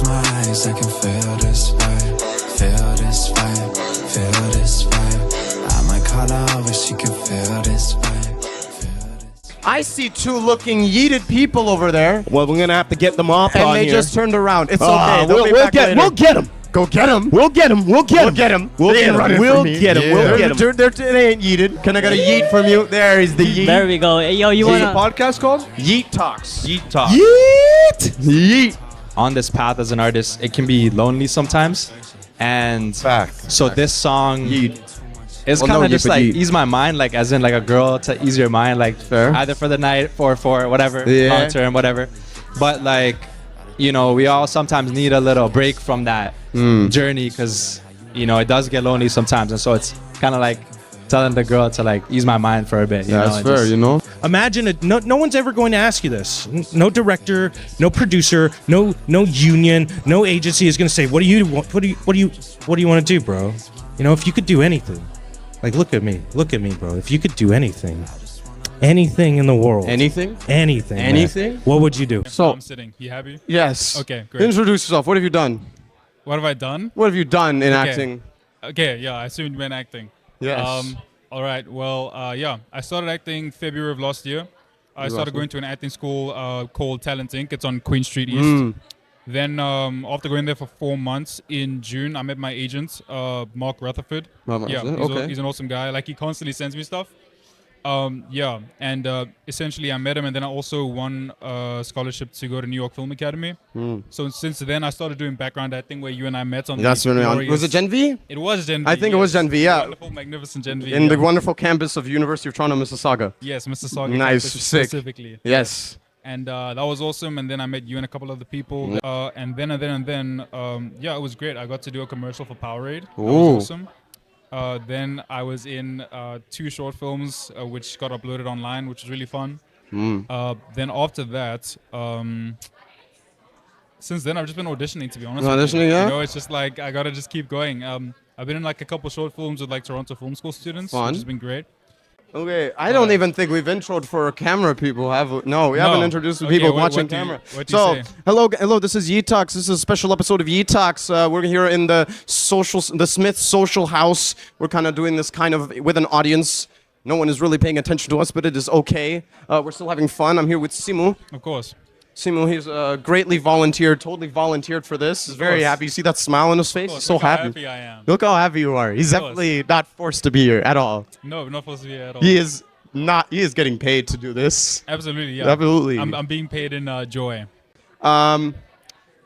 my eyes, I can feel this vibe. Feel this vibe, feel this vibe. I might call her over, she can feel this vibe. I see two looking yeeted people over there. Well, we're gonna have to get them off and on they here. just turned around. It's okay. We'll get them. Go get them. We'll get them. We'll get them. We'll get them. We'll get them. They ain't yeeted. Can I get a yeet from you? There is the yeet. There we go. Hey, yo, you What's wanna? the podcast called? Yeet Talks. Yeet talk. Yeet. Yeet. On this path as an artist, it can be lonely sometimes, and so this song Yeet. is Well, kind no, of just yeet, but like yeet. ease my mind, like as in like a girl to ease your mind, like either for the night or for whatever long term, whatever. But like, you know, we all sometimes need a little break from that journey because you know it does get lonely sometimes, and so it's kind of like telling the girl to like ease my mind for a bit. You know, That's and fair, just- you know. Imagine it. No one's ever going to ask you this. No director, no producer, no union, no agency is going to say, "What do you want? What do you want to do, bro?" You know, if you could do anything, like look at me, bro. If you could do anything in the world, Anything? man, what would you do? So, I'm sitting. You happy? yes. Okay, great. Introduce yourself. What have you done? What have I done? What have you done in acting? Okay, yeah, I assumed you meant acting. Yes. All right. Well, yeah, I started acting February of last year. I started going to an acting school called Talent Inc. It's on Queen Street East. Then after going there for 4 months, in June, I met my agent, Mark Rutherford. He's an awesome guy. Like, he constantly sends me stuff. Yeah, and essentially I met him, and then I also won a scholarship to go to New York Film Academy. So since then, I started doing background acting, where you and I met on. That's when was it Gen V? It was Gen V. I think it was Gen V. Yeah. Wonderful, magnificent Gen V. In the wonderful campus of University of Toronto, Mississauga. Yes, Mississauga. Nice, campus sick. Specifically. Yes. And that was awesome. And then I met you and a couple other people. And then, yeah, it was great. I got to do a commercial for Powerade. That was awesome. Then I was in 2 short films which got uploaded online, which was really fun. Then after that, since then I've just been auditioning, to be honest. Auditioning, yeah? You know, it's just like I gotta just keep going. I've been in like a couple short films with like Toronto Film School students, Fun. which has been great. Okay, I don't even think we've introed for camera people, have we? No, we haven't introduced the people watching camera. What do you say? Hello, this is Yeet Talks. This is a special episode of Yeet Talks. We're here in the Smith Social House. We're kind of doing this kind of with an audience. No one is really paying attention to us, but it is okay. We're still having fun. I'm here with Simu. Of course. Simu, he's totally volunteered for this. He's very happy. You see that smile on his face? He's so Look how happy. happy I am. Look how happy you are. He's definitely not forced to be here at all. No, not supposed to be at all. He is getting paid to do this. Absolutely, yeah. Absolutely. I'm being paid in joy. And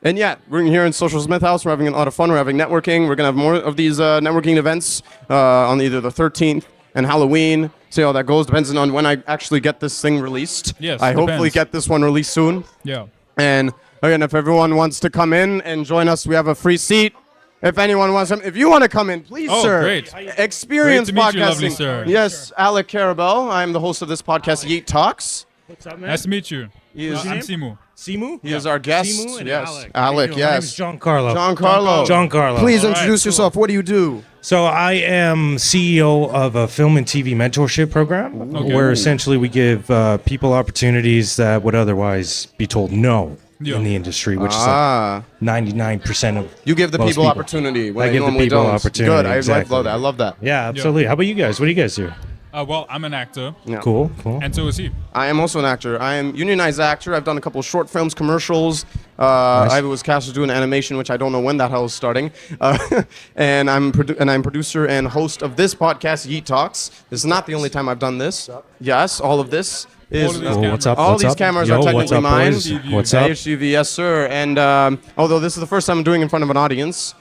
yeah, we're here in Social Smith House. We're having a lot of fun. We're having networking. We're going to have more of these networking events on either the 13th and Halloween. See how that goes. Depends on when I actually get this thing released. Yes, I hopefully depends. get this one released soon. Yeah. And again, if everyone wants to come in and join us, we have a free seat. If anyone wants to, if you want to come in, please, sir. Great. Experience Great to meet podcasting. you, lovely sir. Yes, Alec Carabel. I am the host of this podcast, Yeet Talks. What's up, man? Nice to meet you. He is, I'm Simu. Simu? he is our guest. Simu and Yes, Alec. Alec. My name is Yes. Giancarlo. Giancarlo. Please introduce yourself. What do you do? So I am CEO of a film and TV mentorship program, where essentially we give people opportunities that would otherwise be told no in the industry, which is like 99% of You give the most people opportunity. When I they give the normally people don't. opportunity. Good. Exactly. I love that. I love that. Yeah, absolutely. How about you guys? What do you guys do? Well, I'm an actor, Yeah. Cool. and so is he. I am also an actor. I am unionized actor. I've done a couple of short films, commercials. I was cast to do an animation, which I don't know when that hell is starting. And I'm producer and host of this podcast, Yeet Talks. This is not the only time I've done this. Yes, all of this is. All of these cameras. What's up? All what's these up? cameras Yo, are what's technically up, mine. boys? What's up? HGV, yes, sir. And although this is the first time I'm doing it in front of an audience,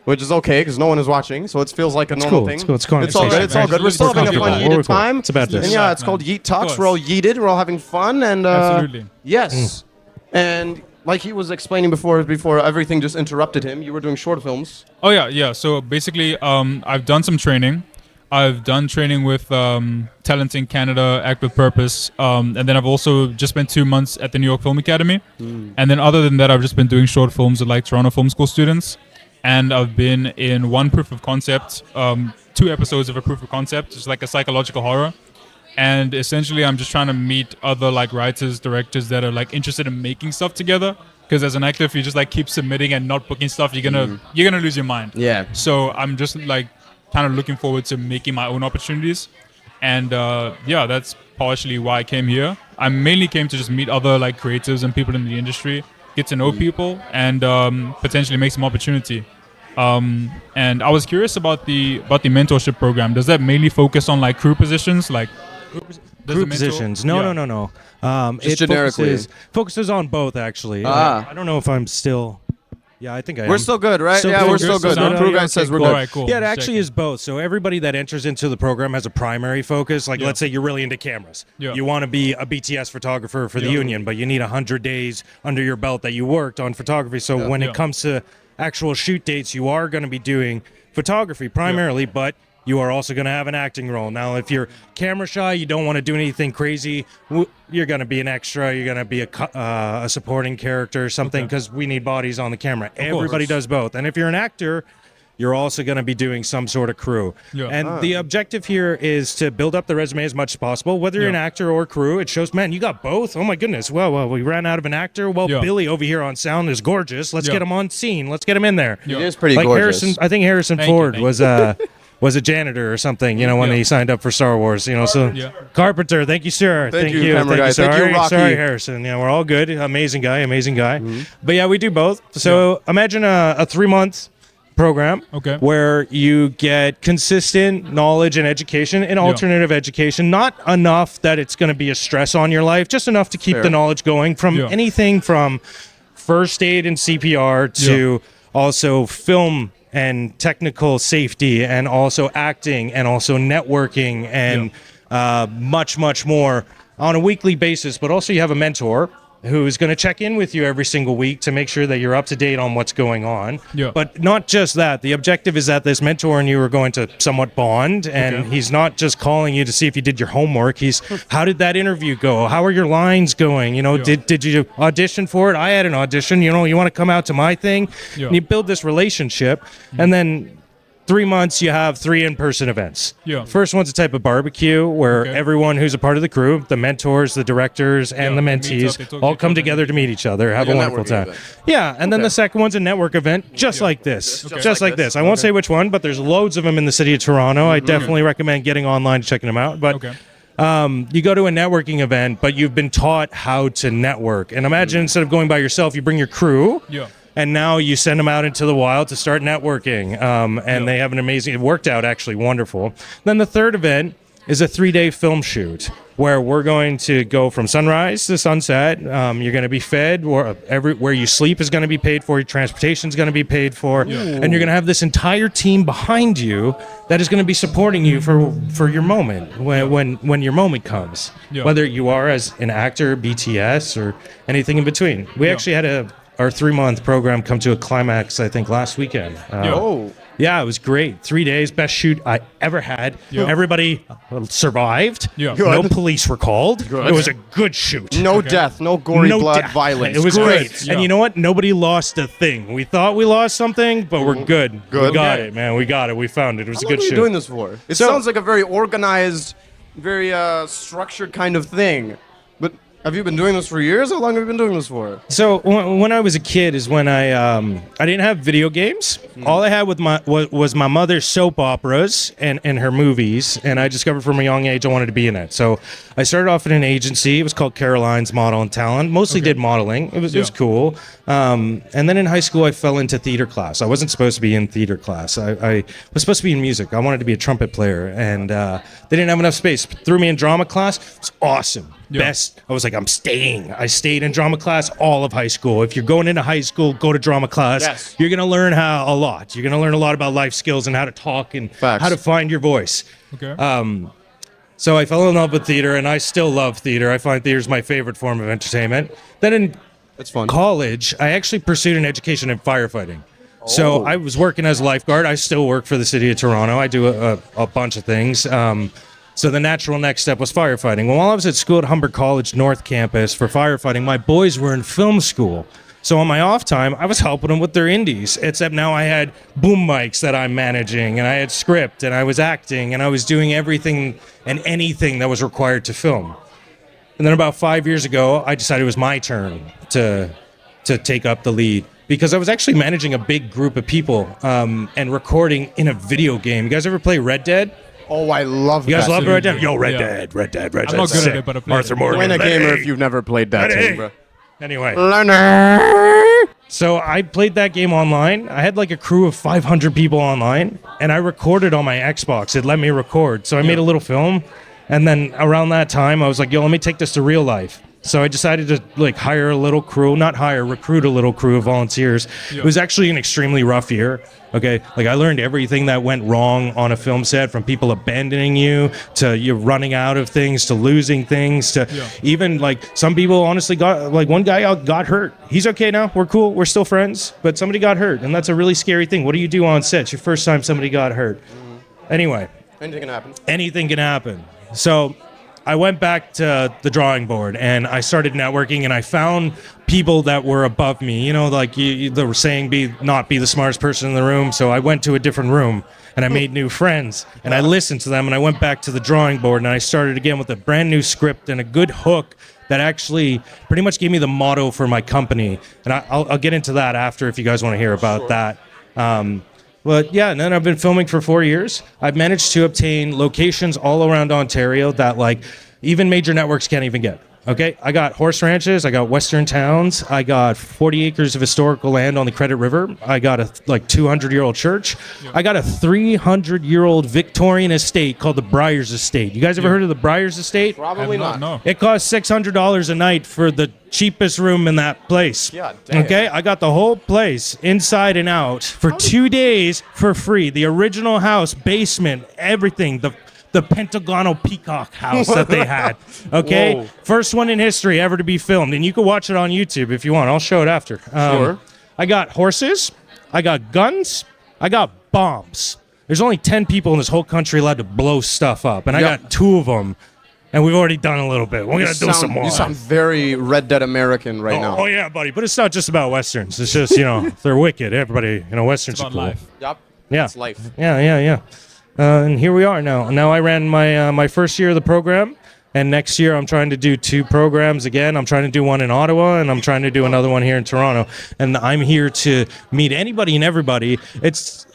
which is okay because no one is watching, so it feels like a normal thing. It's cool. It's cool. It's all good. It's all good. We're still having a fun We're yeeted cool. time. It's about this. And yeah, it's called Yeet Talks. We're all yeeted. We're all having fun. And Absolutely. yes. And like he was explaining before everything just interrupted him, you were doing short films. Oh yeah. So basically, I've done some training. I've done training with Talent in Canada, Act with Purpose, and then I've also just spent 2 months at the New York Film Academy. And then other than that, I've just been doing short films with like Toronto Film School students. And I've been in one proof of concept, 2 episodes of a proof of concept, just like a psychological horror. and essentially I'm just trying to meet other like writers, directors that are like interested in making stuff together. Because as an actor, if you just like keep submitting and not booking stuff, you're gonna lose your mind. Yeah. So I'm just like kind of looking forward to making my own opportunities, and that's partially why I came here. I mainly came to just meet other like creatives and people in the industry, get to know people, and potentially make some opportunity. And I was curious about the mentorship program. Does that mainly focus on like crew positions, like crew positions? No. Just it generically. focuses on both actually. I don't know if I'm still. Yeah, I think I am. We're still good, right? Still Yeah, good. we're still good. No, The crew guy says we're cool. good. Alright, cool. Yeah, it Just actually checking. is both. So everybody that enters into the program has a primary focus. Like, let's say you're really into cameras. Yeah. You want to be a BTS photographer for the Yeah. union, but you need 100 days under your belt that you worked on photography. So when Yeah. it comes to actual shoot dates, you are going to be doing photography primarily, but you are also going to have an acting role. Now, if you're camera shy, you don't want to do anything crazy, you're going to be an extra, you're going to be a supporting character or something, because we need bodies on the camera. Everybody does both. And if you're an actor, you're also going to be doing some sort of crew. Yeah. And the objective here is to build up the resume as much as possible, whether you're an actor or crew. It shows, man, you got both. Oh my goodness. Well, we ran out of an actor. Well, Billy over here on sound is gorgeous. Let's get him on scene. Let's get him in there. It is pretty Like gorgeous. I think Harrison Thank you, Ford thank was a janitor or something, when he signed up for Star Wars, so Carpenter, thank you, sir. Thank you, camera guy. Thank you, Sorry, Rocky. sorry, Harrison. Yeah, we're all good. Amazing guy. Mm-hmm. But yeah, we do both. So imagine a 3-month program where you get consistent knowledge and education and alternative education, not enough that it's going to be a stress on your life, just enough to keep the knowledge going from anything from first aid and CPR to also film and technical safety, and also acting, and also networking, and much, much more on a weekly basis. But also you have a mentor who's going to check in with you every single week to make sure that you're up to date on what's going on. But not just that. The objective is that this mentor and you are going to somewhat bond, and he's not just calling you to see if you did your homework. He's, how did that interview go? How are your lines going? Did you audition for it? I had an audition. You want to come out to my thing? And you build this relationship, and then 3 months, you have 3 in-person events. First one's a type of barbecue where everyone who's a part of the crew, the mentors, the directors, and the mentees, all come together to meet each other, have a wonderful time. Yeah, and then the second one's a network event, just like this. Just like this. I won't say which one, but there's loads of them in the city of Toronto. I definitely recommend getting online and checking them out. But you go to a networking event, but you've been taught how to network. And imagine instead of going by yourself, you bring your crew. And now you send them out into the wild to start networking. And they have an amazing, it worked out actually wonderful. Then the third event is a 3-day film shoot where we're going to go from sunrise to sunset. You're going to be fed, where you sleep is going to be paid for, your transportation is going to be paid for, and you're going to have this entire team behind you that is going to be supporting you for your moment, when your moment comes. Whether you are as an actor, BTS, or anything in between. We actually had our 3-month program come to a climax, I think, last weekend. Yeah, it was great. 3 days, best shoot I ever had. Everybody survived. No police were called. It was a good shoot. No death, no gory blood, death. violence. It was great. great. And you know what? Nobody lost a thing. We thought we lost something, but we're good. We got it, man. We got it. We found it. It was a good shoot. How long are you doing this for? It sounds like a very organized, very structured kind of thing. But have you been doing this for years? How long have you been doing this for? So when I was a kid is when I didn't have video games. All I had was my mother's soap operas and her movies, and I discovered from a young age I wanted to be in it. So I started off in an agency. It was called Caroline's Model and Talent. Mostly did modeling. It was cool. And then in high school I fell into theater class. I wasn't supposed to be in theater class. I was supposed to be in music. I wanted to be a trumpet player, and they didn't have enough space. Threw me in drama class. It was awesome. Best. I was like, I'm staying. I stayed in drama class all of high school. If you're going into high school, go to drama class. You're going to learn a lot. You're going to learn a lot about life skills and how to talk and how to find your voice. So I fell in love with theater, and I still love theater. I find theater is my favorite form of entertainment. Then in college, I actually pursued an education in firefighting. So I was working as a lifeguard. I still work for the city of Toronto. I do a bunch of things. So the natural next step was firefighting. Well, while I was at school at Humber College North Campus for firefighting, my boys were in film school. So on my off time, I was helping them with their indies, except now I had boom mics that I'm managing, and I had script, and I was acting, and I was doing everything and anything that was required to film. And then about 5 years ago, I decided it was my turn to take up the lead, because I was actually managing a big group of people and recording in a video game. You guys ever play Red Dead? Oh, I love that. You guys love Red Dead? Yeah. Yo, Red Dead. I'm not good at it, but I play Arthur it. Morgan. Win a gamer Lenny. if you've never played that Lenny. game, bro. Anyway. Leonard. So I played that game online. I had like a crew of 500 people online, and I recorded on my Xbox. It let me record. So I made a little film, and then around that time, I was like, yo, let me take this to real life. So I decided to like recruit a little crew of volunteers. Yeah. It was actually an extremely rough year. Okay, like I learned everything that went wrong on a film set, from people abandoning you to you running out of things to losing things to even like some people honestly got, like one guy got hurt. He's okay now. We're cool. We're still friends. But somebody got hurt, and that's a really scary thing. What do you do on set? It's your first time somebody got hurt. Anyway, Anything can happen. anything can happen. So I went back to the drawing board and I started networking, and I found people that were above me. You know, like they were saying, not be the smartest person in the room. So I went to a different room and I made new friends, and I listened to them, and I went back to the drawing board and I started again with a brand new script and a good hook that actually pretty much gave me the motto for my company. And I'll get into that after if you guys want to hear about that. But yeah, and then I've been filming for 4 years. I've managed to obtain locations all around Ontario that like even major networks can't even get. Okay, I got horse ranches, I got western towns, I got 40 acres of historical land on the Credit River, I got a 200-year-old church, I got a 300-year-old Victorian estate called the Briars Estate. You guys ever heard of the Briars Estate? Probably not. No. It costs $600 a night for the cheapest room in that place. Yeah, damn. Okay, I got the whole place inside and out for 2 days for free. The original house, basement, everything. The pentagonal peacock house that they had. Okay, Whoa. first one in history ever to be filmed, and you can watch it on YouTube if you want. I'll show it after. Sure. I got horses. I got guns. I got bombs. There's only 10 people in this whole country allowed to blow stuff up, and I Yep. got 2 of them. And we've already done a little bit. We're gonna do some more. You sound very Red Dead American right now. Oh yeah, buddy. But it's not just about westerns. It's just they're wicked. Everybody, westerns It's are about cool. life. Yep. Yeah. It's life. Yeah. And here we are now. Now I ran my first year of the program, and next year I'm trying to do 2 programs again. I'm trying to do one in Ottawa, and I'm trying to do another one here in Toronto. And I'm here to meet anybody and everybody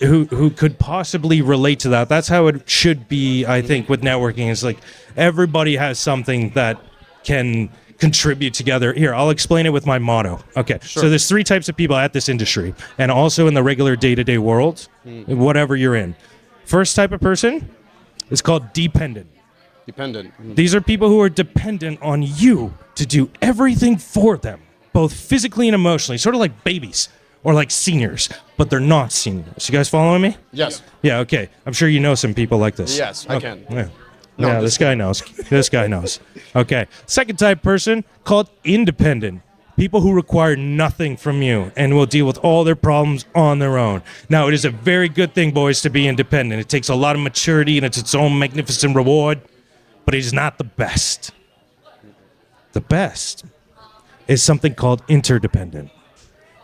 who could possibly relate to that. That's how it should be, I think, with networking. It's like everybody has something that can contribute together. Here, I'll explain it with my motto. Okay, so there's 3 types of people at this industry, and also in the regular day-to-day world, whatever you're in. First type of person is called dependent. Dependent. These are people who are dependent on you to do everything for them, both physically and emotionally, sort of like babies or like seniors, but they're not seniors. You guys following me? Yes. Yeah, okay. I'm sure you know some people like this. Yes, I Okay, can. Yeah, No, yeah I'm this just guy knows. This guy knows. Okay. Second type person called independent. People who require nothing from you and will deal with all their problems on their own. Now, it is a very good thing, boys, to be independent. It takes a lot of maturity and it's its own magnificent reward, but it is not the best. The best is something called interdependent.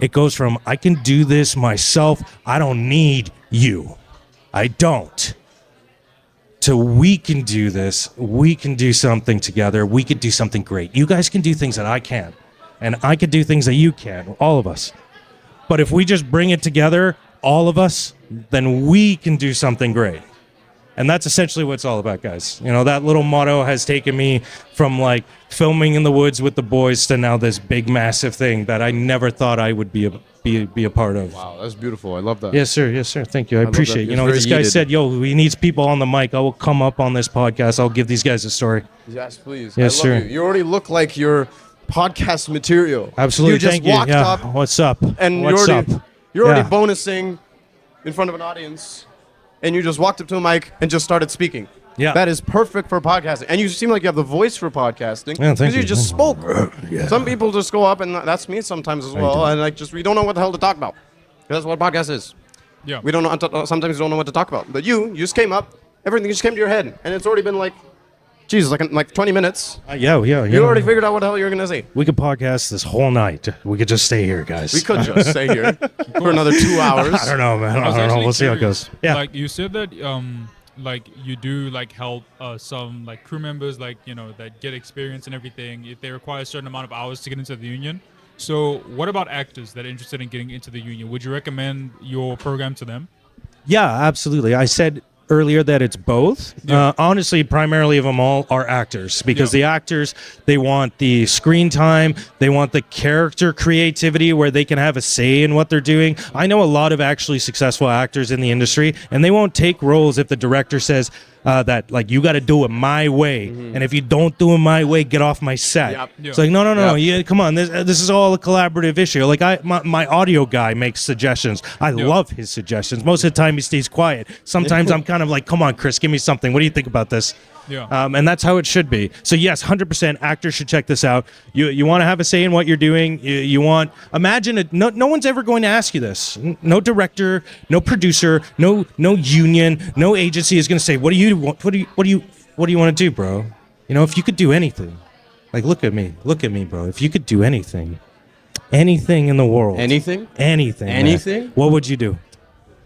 It goes from, I can do this myself, I don't need you. I don't. To we can do this, we can do something together, we could do something great. You guys can do things that I can't. And I could do things that you can, all of us. But if we just bring it together, all of us, then we can do something great. And that's essentially what it's all about, guys. That little motto has taken me from like filming in the woods with the boys to now this big, massive thing that I never thought I would be a part of. Wow, that's beautiful. I love that. Yes, sir. Yes, sir. Thank you. I love appreciate that. it. It's This very guy heated. said, yo, he needs people on the mic. I will come up on this podcast. I'll give these guys a story. Yes, please. Yes, I love sir. You already look like you're podcast material. Absolutely. You just Thank you. walked Yeah. up What's up? and What's you're already up? you're already Yeah. bonusing in front of an audience, and you just walked up to a mic and just started speaking. Yeah. That is perfect for podcasting. And you seem like you have the voice for podcasting. Yeah, thank you you. just spoke. Some people just go up, and that's me sometimes as well, and we don't know what the hell to talk about. That's what a podcast is. Yeah. We don't know. Sometimes we don't know what to talk about. But you just came up. Everything just came to your head, and it's already been like Jesus, like 20 minutes. Yeah. You already figured out what the hell you're gonna say. We could podcast this whole night. We could just stay here, guys. We could just stay here for another 2 hours. I don't know, man. I don't know. We'll see how it goes. Yeah. Like you said that like you do like help some like crew members like that get experience and everything if they require a certain amount of hours to get into the union. So what about actors that are interested in getting into the union? Would you recommend your program to them? Yeah, absolutely. I said earlier that it's both. Honestly, primarily of them all are actors, because the actors, they want the screen time, they want the character creativity where they can have a say in what they're doing. I know a lot of actually successful actors in the industry, and they won't take roles if the director says that like you got to do it my way, and if you don't do it my way, get off my set. It's like no, yeah, come on, this is all a collaborative issue. Like my audio guy makes suggestions. I love his suggestions. Most of the time he stays quiet. Sometimes I'm kind of like, come on, Chris, give me something. What do you think about this? And that's how it should be. So yes, 100% actors should check this out. You want to have a say in what you're doing. You want, imagine it. No one's ever going to ask you this. No director, no producer, no union, no agency is going to say, what do you want to do, bro? If you could do anything, like look at me, bro. If you could do anything in the world, anything, man, what would you do?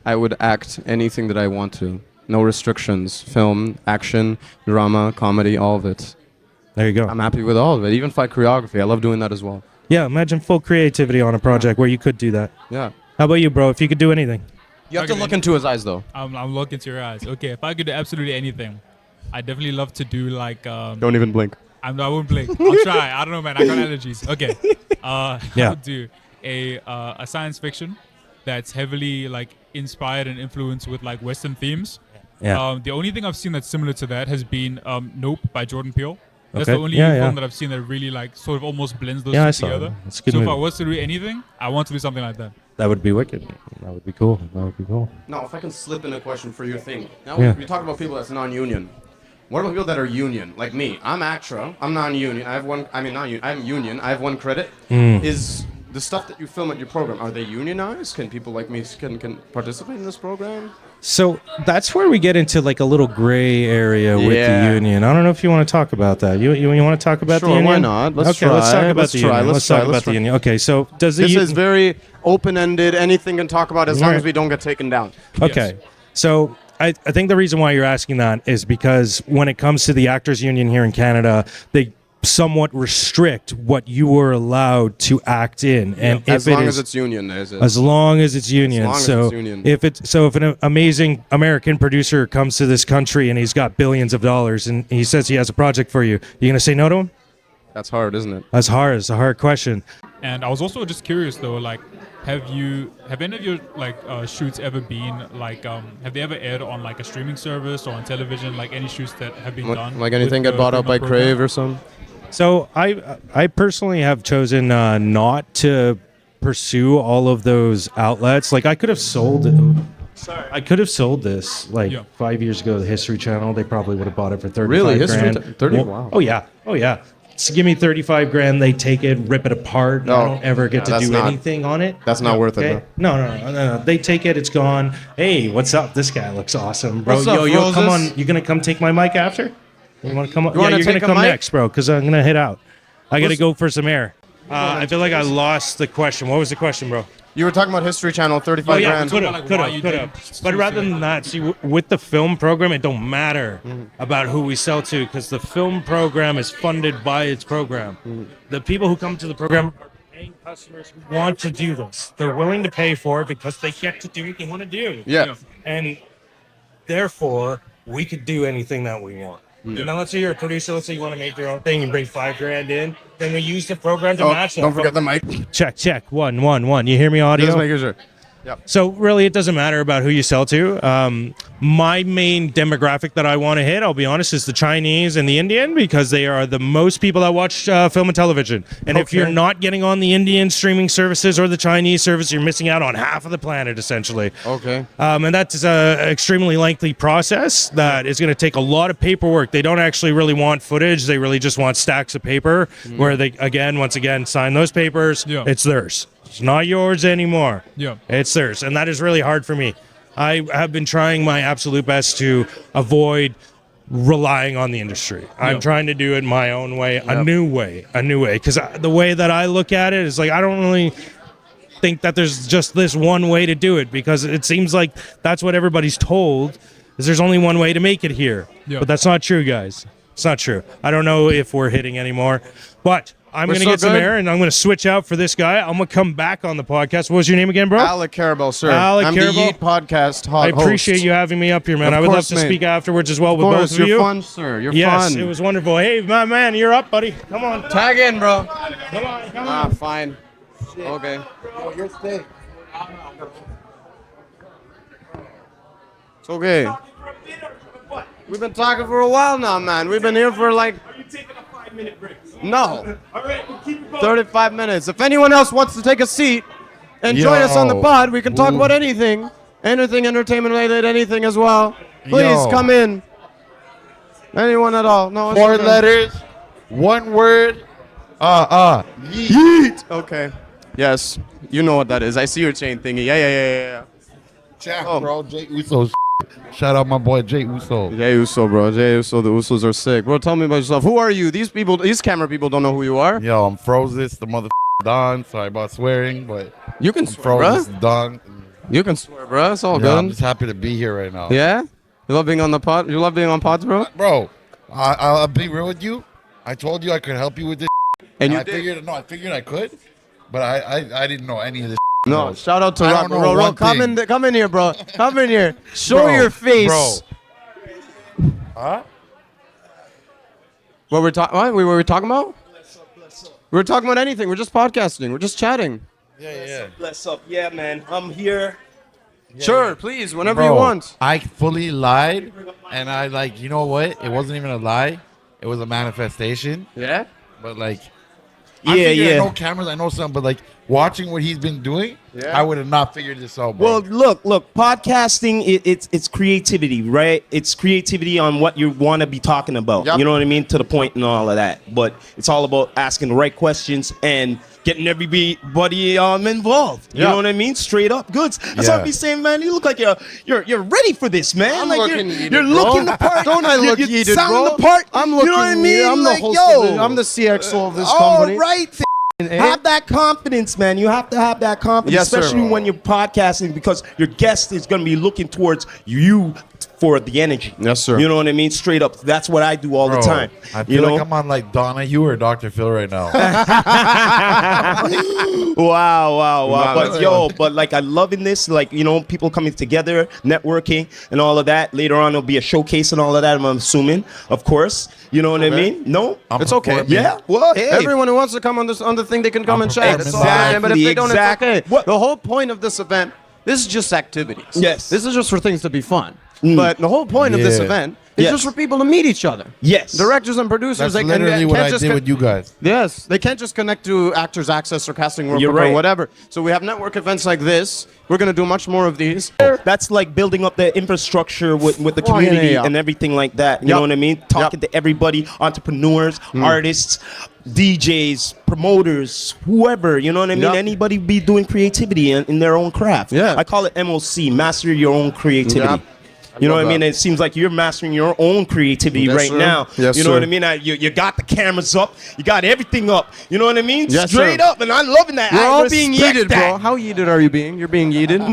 I would act anything that I want to. No restrictions. Film, action, drama, comedy, all of it. There you go. I'm happy with all of it. Even fight choreography. I love doing that as well. Yeah, imagine full creativity on a project where you could do that. Yeah. How about you, bro? If you could do anything. You have to look into his eyes, though. I'm looking into your eyes. Okay, if I could do absolutely anything, I'd definitely love to do like... Don't even blink. I won't blink. I'll try. I don't know, man. I got allergies. Okay. I'll do a science fiction that's heavily like inspired and influenced with like Western themes. Yeah. The only thing I've seen that's similar to that has been Nope by Jordan Peele. That's the only film that I've seen that really like sort of almost blends those two together. It's a good so movie. if I was to do anything, I want to do something like that. That would be wicked. That would be cool. Now, if I can slip in a question for your thing. Now, we talk about people that's non-union. What about people that are union? Like me. I'm ACTRA. I'm non-union. I have one. I mean, non-union. I'm union. I have one credit. Is the stuff that you film at your program, are they unionized? Can people like me can participate in this program? So that's where we get into like a little gray area with the union. I don't know if you want to talk about that. You want to talk about the union? Why not? Let's try. Let's talk about the union. Let's talk about the union. Okay, so does the This is very open-ended. Anything can talk about as long as we don't get taken down. Okay. Yes. So I think the reason why you're asking that is because when it comes to the Actors Union here in Canada, they somewhat restrict what you were allowed to act in, and as long as it's union, as long as it's union. If an amazing American producer comes to this country and he's got billions of dollars and he says he has a project for you, you gonna say no to him? That's hard, isn't it? That's hard. It's a hard question. And I was also just curious though, like, have any of your like shoots ever been like have they ever aired on like a streaming service or on television? Like any shoots that have been done? Like anything get bought out by Crave or something? So I personally have chosen not to pursue all of those outlets. Like I could have sold it. I could have sold this like 5 years ago to the History Channel. They probably would have bought it for 35 grand. 30? Wow. Oh yeah. So give me 35 grand. They take it, rip it apart. I don't ever get to do anything on it. That's not worth it. No. They take it. It's gone. Hey, what's up? This guy looks awesome, bro. What's up, yo, come on. You gonna come take my mic after? You want to come up? You're gonna come next, bro, because I'm gonna head out. I gotta go for some air. I feel like I lost the question. What was the question, bro? You were talking about History Channel, 35 grand. Could have. But rather than that, see, with the film program, it don't matter about who we sell to, because the film program is funded by its program. The people who come to the program are paying customers who want to do this. They're willing to pay for it because they get to do what they want to do. Yeah. And therefore, we could do anything that we want. Now, let's say you're a producer. Let's say you want to make your own thing. You bring 5 grand in. Then we use the program to match that. Don't forget the mic. Check. One. You hear me, audio? Just making sure. Yep. So really, it doesn't matter about who you sell to. My main demographic that I want to hit, I'll be honest, is the Chinese and the Indian, because they are the most people that watch film and television. And if you're not getting on the Indian streaming services or the Chinese service, you're missing out on half of the planet, essentially. Okay. And that's an extremely lengthy process that is going to take a lot of paperwork. They don't actually really want footage. They really just want stacks of paper where they, once again, sign those papers. Yeah. It's theirs. It's not yours anymore. Yeah. It's theirs. And that is really hard for me. I have been trying my absolute best to avoid relying on the industry. I'm trying to do it my own way, a new way. Because the way that I look at it is like, I don't really think that there's just this one way to do it, because it seems like that's what everybody's told, is there's only one way to make it here. But that's not true, guys. It's not true. I don't know if we're hitting anymore, but I'm going to get some air, and I'm going to switch out for this guy. I'm going to come back on the podcast. What was your name again, bro? Alec Carabel, sir. Alec I'm Carabel. the Yeet podcast I host. appreciate you having me up here, man. I would love to speak afterwards as well with both of you. You're fun, sir. You're yes, fun. it was wonderful. Hey, my man, you're up, buddy. Come on. Tag in, bro. Come on. Fine. Okay. You're staying. It's okay. We've been talking for a while now, man. We've been here for like... Are you taking a 5-minute break? No. All right, we'll keep it going. 35 minutes. If anyone else wants to take a seat and join us on the pod, we can talk about anything. Anything entertainment related, anything as well. Please come in. Anyone at all. No. 4 letters, 1 word. Yeet. Okay. Yes. You know what that is. I see your chain thingy. Yeah. Jack, bro. Jay Uso. Shout out my boy Jay Uso. Jay Uso, bro. Jay Uso. The Usos are sick. Bro, tell me about yourself. Who are you? These people, these camera people don't know who you are. Yo, I'm Frozis, the mother Don. Sorry about swearing, but You can swear, bro. Frozis Don. You can swear, bro. It's all Yeah, I'm good. just happy to be here right now. Yeah? You love being on the pod? You love being on pods, bro? Bro, I'll be real with you. I told you I could help you with this. And you I did. figured I could, but I didn't know any of this. No, shout out to I Rock. don't know Bro, one come thing. come in here, bro. Come in here. Show Bro, your face. Bro. Huh? What were we talking about? We were talking about anything. We're just podcasting. We're just chatting. Yeah. Bless up. Yeah, man. I'm here. Sure, please, whenever Bro, you want. I fully lied, and I like, you know what? It wasn't even a lie. It was a manifestation. Yeah? But like, Yeah, I know cameras, I know something, but like watching what he's been doing, Yeah. I would have not figured this out, bro. Well, look. Podcasting, it's creativity, right? It's creativity on what you want to be talking about. Yep. You know what I mean? To the point and all of that. But it's all about asking the right questions and getting everybody involved. You Yeah. know what I mean? Straight up goods. That's what I be saying, man. You look like you're ready for this, man. I'm like looking you're, yeeted, you're bro. looking the part. Don't I look you're yeeted, sounding bro? the part. I'm looking You know what I yeeted. mean? I'm the Like, host yo, of I'm the CXO of this all company. right. Have that confidence, man. You have to have that confidence, Yes, sir. especially when you're podcasting, because your guest is going to be looking towards you for the energy. Yes, sir. You know what I mean? Straight up. That's what I do all Bro, the time. I feel you know? like I'm on like Donahue or Dr. Phil right now. Wow. But like I'm loving this, like, you know, people coming together, networking and all of that. Later on there'll be a showcase and all of that, I'm assuming, of course. You know what I mean? No? It's okay. performing. Yeah. Well, hey. Everyone who wants to come on the thing, they can come I'm and chat. It's all performing. right. But if they don't, Exactly. it's okay. What- The whole point of this event, this is just activities. Yes. This is just for things to be fun. But the whole point of this Yeah. event is Yes. just for people to meet each other. Yes. Directors and producers. That's they literally what can't I just did with you guys. Yes, they can't just connect to Actors Access or Casting World You're or right. whatever. So we have network events like this. We're gonna do much more of these. That's like building up the infrastructure with the Oh, yeah, community yeah. and everything like that. You Yup. know what I mean? Talking to everybody, entrepreneurs, artists, DJs, promoters, whoever. You know what I mean? Yup. Anybody be doing creativity in their own craft. Yeah. I call it MOC, master your own creativity. Yup. You know what love I mean? that. It seems like you're mastering your own creativity Yes, right sir. now. Yes, you know sir. what I mean? You got the cameras up, you got everything up. You know what I mean? Yes, Straight sir. up, and I'm loving that. We're I all being respect yeeted, that. bro. How yeeted are you being? You're being yeeted.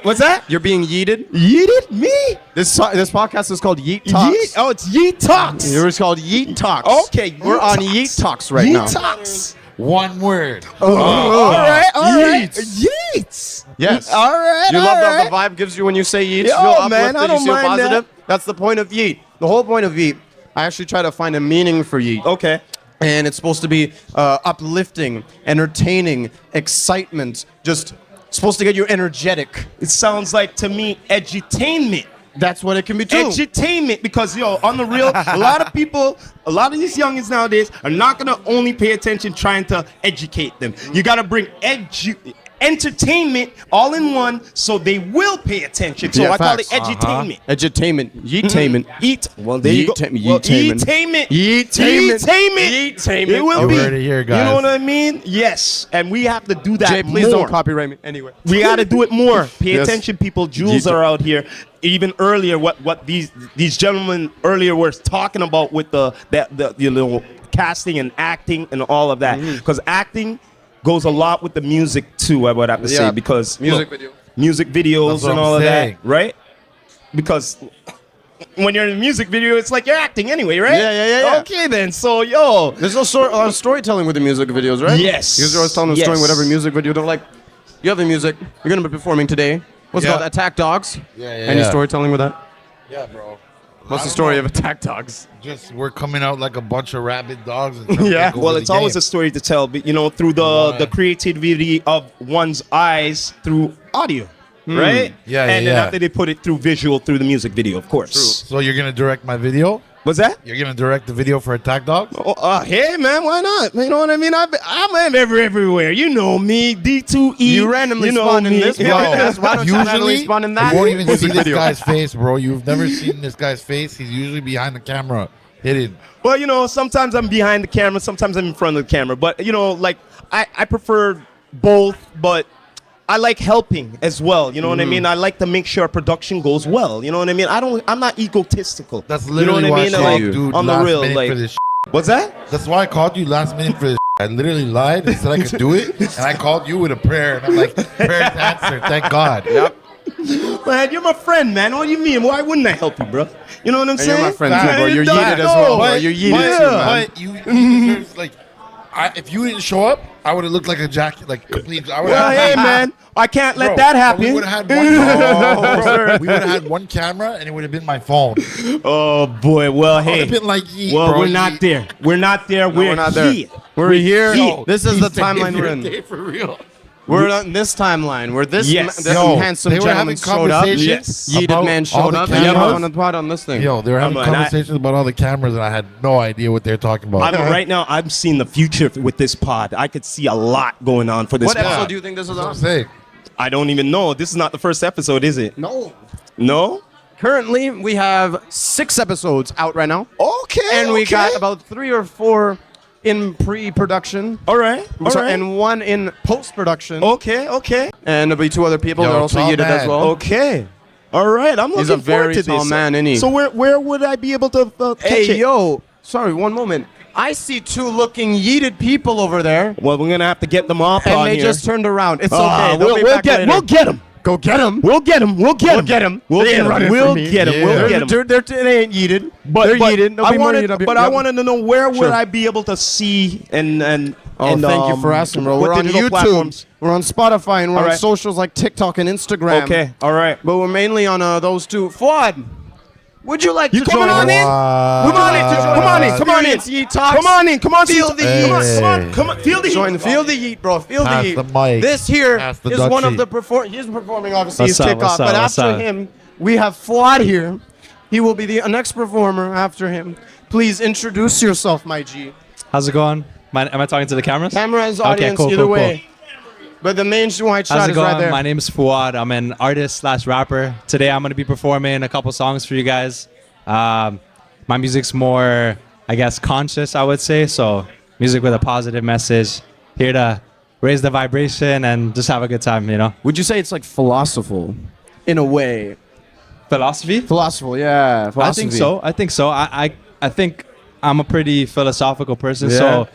What's that? You're being yeeted. Yeeted? Me? This podcast is called Yeet Talks. Yeet? Oh, it's Yeet Talks. It's called Yeet Talks. Okay, We're Yeet on Talks. Yeet Talks right now. Yeet Talks. One word. All right. Yeets. Yeets. Yes. All right. You all love right. that the vibe gives you when you say Yeet. Yo, You feel man, uplifted, I don't you feel mind that. positive. That's the point of Yeet. The whole point of Yeet, I actually try to find a meaning for Yeet. Okay. And it's supposed to be uplifting, entertaining, excitement, just supposed to get you energetic. It sounds like to me edutainment. That's what it can be too. Edutainment, because yo, on the real, a lot of people, a lot of these youngins nowadays are not gonna only pay attention trying to educate them. You gotta bring entertainment all in one, so they will pay attention. So Yeah, I call it facts. edutainment. Edutainment. Yeetainment. Eat. Well, there you go. Well, Yeetainment. Yeetainment. Yeetainment. Yeetainment. It will You be. heard it here, guys. You know what I mean? Yes. And we have to do that Jay, please more. don't copyright me. Anyway. We got to do it more. Pay Yes. attention, people. Jewels are out here. Even earlier, what these gentlemen earlier were talking about with the casting and acting and all of that, because acting goes a lot with the music too. I would have to say, because music videos That's what and I'm all of saying. that, right? Because when you're in a music video, it's like you're acting anyway, right? Yeah. Okay, then. So, yo. There's also storytelling with the music videos, right? Yes. Because you're always telling a story in whatever music video. They're like, you have the music. You're going to be performing today. What's it Yeah. called? Attack Dogs? Yeah. Any storytelling with that? Yeah, bro. What's the story of Attack Dogs? Just we're coming out like a bunch of rabid dogs. And trying to Yeah. take over Well, the it's always game. a story to tell, but through the creativity of one's eyes through audio, right? Yeah, And then yeah. after they put it through visual through the music video, of course. So you're gonna direct my video? What's that? You're gonna direct the video for Attack Dogs? Oh, hey man, why not? You know what I mean? I'm everywhere. You know me, D2E. You randomly know spawned in me. this Yo, podcast. Why don't you randomly usually spawn in that you won't even see music this video? guy's face, bro. You've never seen this guy's face. He's usually behind the camera, hidden. Well, sometimes I'm behind the camera, sometimes I'm in front of the camera. But like I prefer both, but I like helping as well. You know what I mean? I like to make sure production goes well. You know what I mean? I'm not egotistical. That's literally you know why what I I called mean? you dude on the last real, minute like for this. What's that? That's why I called you last minute for this. I literally lied and said I could do it, and I called you with a prayer, and I'm like, prayer's answered, thank God. Yep. Man, you're my friend, man. What do you mean? Why wouldn't I help you, bro? You know what I'm And saying? you're my friend too, bro. You're Dog, yeeted as no. well, bro. You're yeeted too, man. But you deserve, like, if you didn't show up, I would have looked like a jacket, like complete. I Well, hey, man, I can't let that happen. We would have had one. We would have had one camera, and it would have been my phone. Oh boy. Well, It would hey. have been like, Yeet, Well, bro, we're not Yeet. there. We're not there. We're not there. here. We're here. Yo, This is the He saved timeline we're your in. day for real. We're on this timeline where this, Yes. this Yo, handsome they were gentleman having showed up. conversations Yeeted about man all showed the up. And you're cameras. on the pod on this thing. Yo, they were having Come on, conversations about all the cameras, and I had no idea what they're talking about. Right now, I'm seeing the future with this pod. I could see a lot going on for this What pod. episode do you think this is That's what on? I'm saying. I don't even know. This is not the first episode, is it? No. No? Currently, we have 6 episodes out right now. Okay. And we okay. got about 3 or 4 in pre-production. All right. All So- right. And 1 in post-production. Okay. Okay. And there'll be 2 other people Yo, that are also tall yeeted as man. well. Okay. All right. I'm looking He's a forward very to this. tall man, isn't he? So where would I be able to catch Hey, it? yo. Sorry, one moment. I see 2 looking yeeted people over there. Well, we're gonna have to get them off And on they here. just turned around. It's Ah, okay. They'll be back later. we'll get them. Go get them. We'll get them. We'll get We'll them. get 'em. We'll They get ain't running them. We'll from me. get them. Yeah. We'll get them. They ain't yeeted. But They're yeeted. There'll I be more wanted, yeeted. but I wanted to know where would Sure. I be able to see and Oh, and, thank you for asking, bro. what We're on digital YouTube. platforms? We're on Spotify, and we're All on right. socials like TikTok and Instagram. Okay. All right. But we're mainly on those 2. Fuad, would you like You to coming join on us? in? Come on in. Come on in. Come on in. Experience Yeet Talks. Come on in. Come on. Feel the heat. Come on. Come on. Come on. Feel the heat. Join, feel the heat, bro. Feel Pass the heat. the mic. This here Pass the is one of Dutchie. the he's performing obviously What's his up, kickoff, what's up, but what's after up? him, we have Fuad here. He will be the next performer after him. Please introduce yourself, my G. How's it going? Am I talking to the cameras? Camera is Okay, audience cool, either cool, way. But the main white How's shot it is going? right there. My name's Fuad. I'm an artist/rapper. Today I'm going to be performing a couple songs for you guys. My music's more, I guess, conscious, I would say. So music with a positive message. Here to raise the vibration and just have a good time, you know? Would you say it's like philosophical, in a way? Philosophy? Philosophical, yeah. Philosophy. I think so. I think I'm a pretty philosophical person, Yeah. so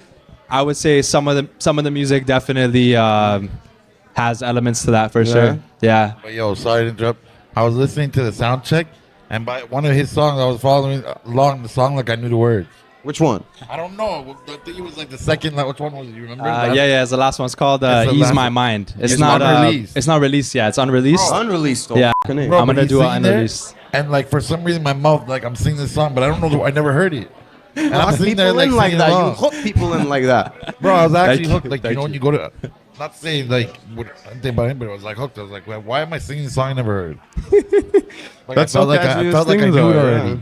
I would say some of the music definitely has elements to that for sure. Yeah. But yo, sorry to interrupt. I was listening to the sound check, and by one of his songs, I was following along the song like I knew the words. Which one? I don't know. I think it was like the second. Like, which one was it? You remember? Yeah. It's the last one. It's called It's the "Ease last My one. Mind." It's It's not unreleased. It's not released yet. It's unreleased. Unreleased. Yeah. fucking A. Bro, I'm but gonna he's do it singing there, unreleased. And like for some reason, my mouth, like I'm singing this song, but I don't know. I never heard it. And I'm Lock sitting people there like in like singing that. along. You hook people in like that. Bro, I was actually Thank hooked. you, Like, you thank know, when you. you go to, not saying like, anything about him, but I was like hooked. I was like, well, why am I singing a song I never heard? Like, That's I felt how like catchy I this felt like I thing knew is, it though, already. yeah.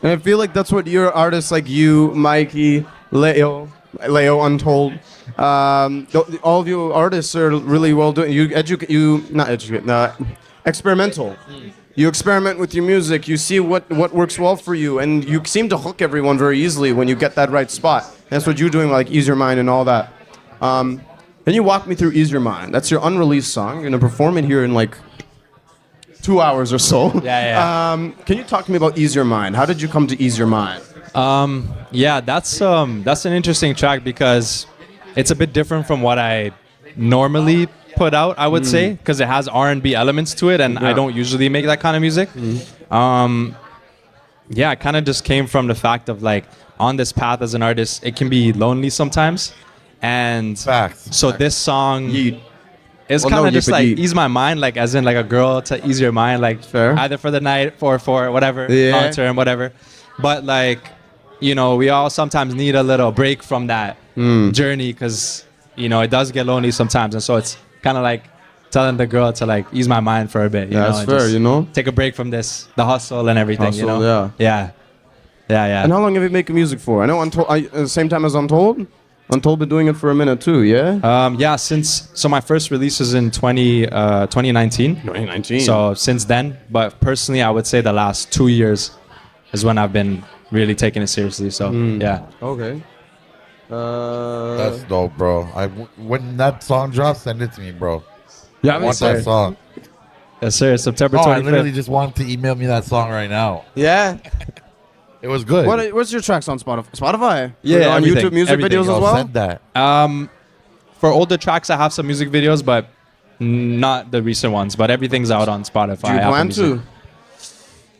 And I feel like that's what your artists like you, Mikey, Leo, Leo Untold. All of you artists are really well doing. Experimental. You experiment with your music. You see what works well for you, and you seem to hook everyone very easily when you get that right spot. That's what you're doing, like Ease Your Mind and all that. Can you walk me through Ease Your Mind? That's your unreleased song. You're gonna perform it here in like 2 hours or so. Yeah. Can you talk to me about Ease Your Mind? How did you come to Ease Your Mind? Yeah, that's an interesting track because it's a bit different from what I normally put out, I would say, because it has R&B elements to it, and I don't usually make that kind of music. Yeah, it kind of just came from the fact of like on this path as an artist, it can be lonely sometimes, and so this song is kind of just like ease my mind, like as in like a girl to ease your mind, like either for the night or for whatever, long term, whatever. But like, you know, we all sometimes need a little break from that journey because, you know, it does get lonely sometimes, and so it's kind of like telling the girl to like ease my mind for a bit, you know, that's fair, you know, take a break from the hustle and everything, you know. Yeah. And how long have you been making music for? I know Untold, at the same time as Untold been doing it for a minute too, yeah? Yeah, so my first release is in 2019. 2019. So since then, but personally I would say the last 2 years is when I've been really taking it seriously, so yeah. Okay. That's dope, bro. When that song drops, send it to me, bro. Yeah, I want that song. Yes, sir. September 25th. I literally just want to email me that song right now. Yeah. It was good. What's your tracks on Spotify? Spotify? Yeah, on YouTube music videos as well? Send that. For older tracks, I have some music videos, but not the recent ones. But everything's out on Spotify. Do you plan to?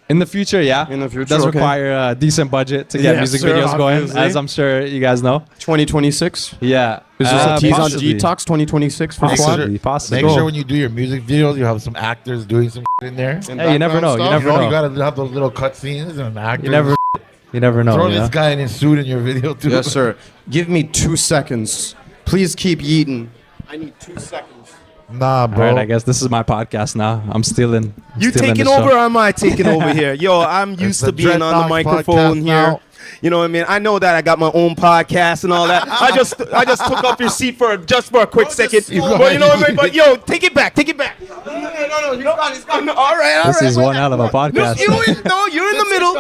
In the future, yeah. In the future, it does require a decent budget to get music videos going, as I'm sure you guys know. 2026? Yeah. Is this a tease on possibly. G-Talks 2026 for Quad? Possibly. Make sure when you do your music videos, you have some actors doing some in there. Hey, you never know. You never know. You gotta have those little cutscenes and an actor. You never know. Throw this guy in his suit in your video too. Yes, sir. Give me 2 seconds. Please keep yeeting. I need 2 seconds. Nah, bro. All right, I guess this is my podcast now. I'm stealing. You taking over or am I taking over here? Yo, I'm used to being on the microphone here. You know what I mean? I know that I got my own podcast and all that. I just took up your seat for a quick second. But you know what I mean? But yo, take it back. No, he's gone. All right. This is one hell of a podcast. No, you're in the middle.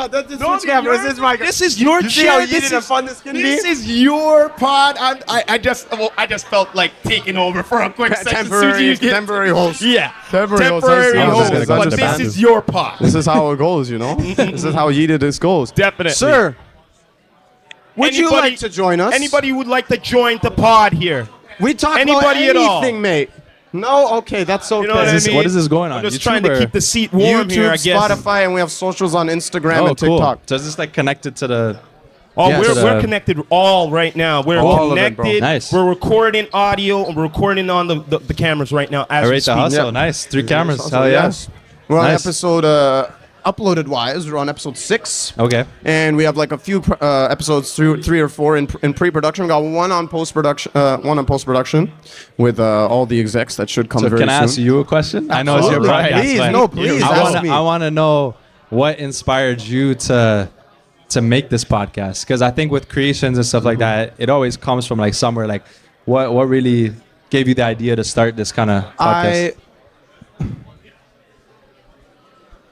This is your chair. This is your pod. I just felt like taking over for a quick second. Temporary host. Yeah. Temporary host. But this is your pod. This is how it goes, you know? This is how Yeeted goes. Definitely. Sir, would you like to join us? Anybody would like to join the pod here? We talk Anybody about at all? anything, mate. No? Okay, that's okay. You know what I mean? What is this going on? I'm just trying to keep the seat warm YouTube, here, I guess. Spotify, and we have socials on Instagram and cool. TikTok. So is this like connected to the... Oh, Yeah, we're connected all right now. We're All of it, bro. connected. Nice. We're recording audio, and we're recording on the cameras right now as I we rate the speak. hustle. Yep. Nice. 3 cameras. Also, Hell yeah. yes. We're on Nice. episode, uploaded-wise, we're on episode 6. Okay. And we have like a few episodes, 3 or 4 in pre-production. We got one on post-production with all the execs that should come So very can I soon. ask you a question? I know it's your Absolutely. podcast. Please, but no, please, ask me. I want to know what inspired you to make this podcast, because I think with creations and stuff like that, it always comes from like somewhere. Like, what really gave you the idea to start this kind of podcast?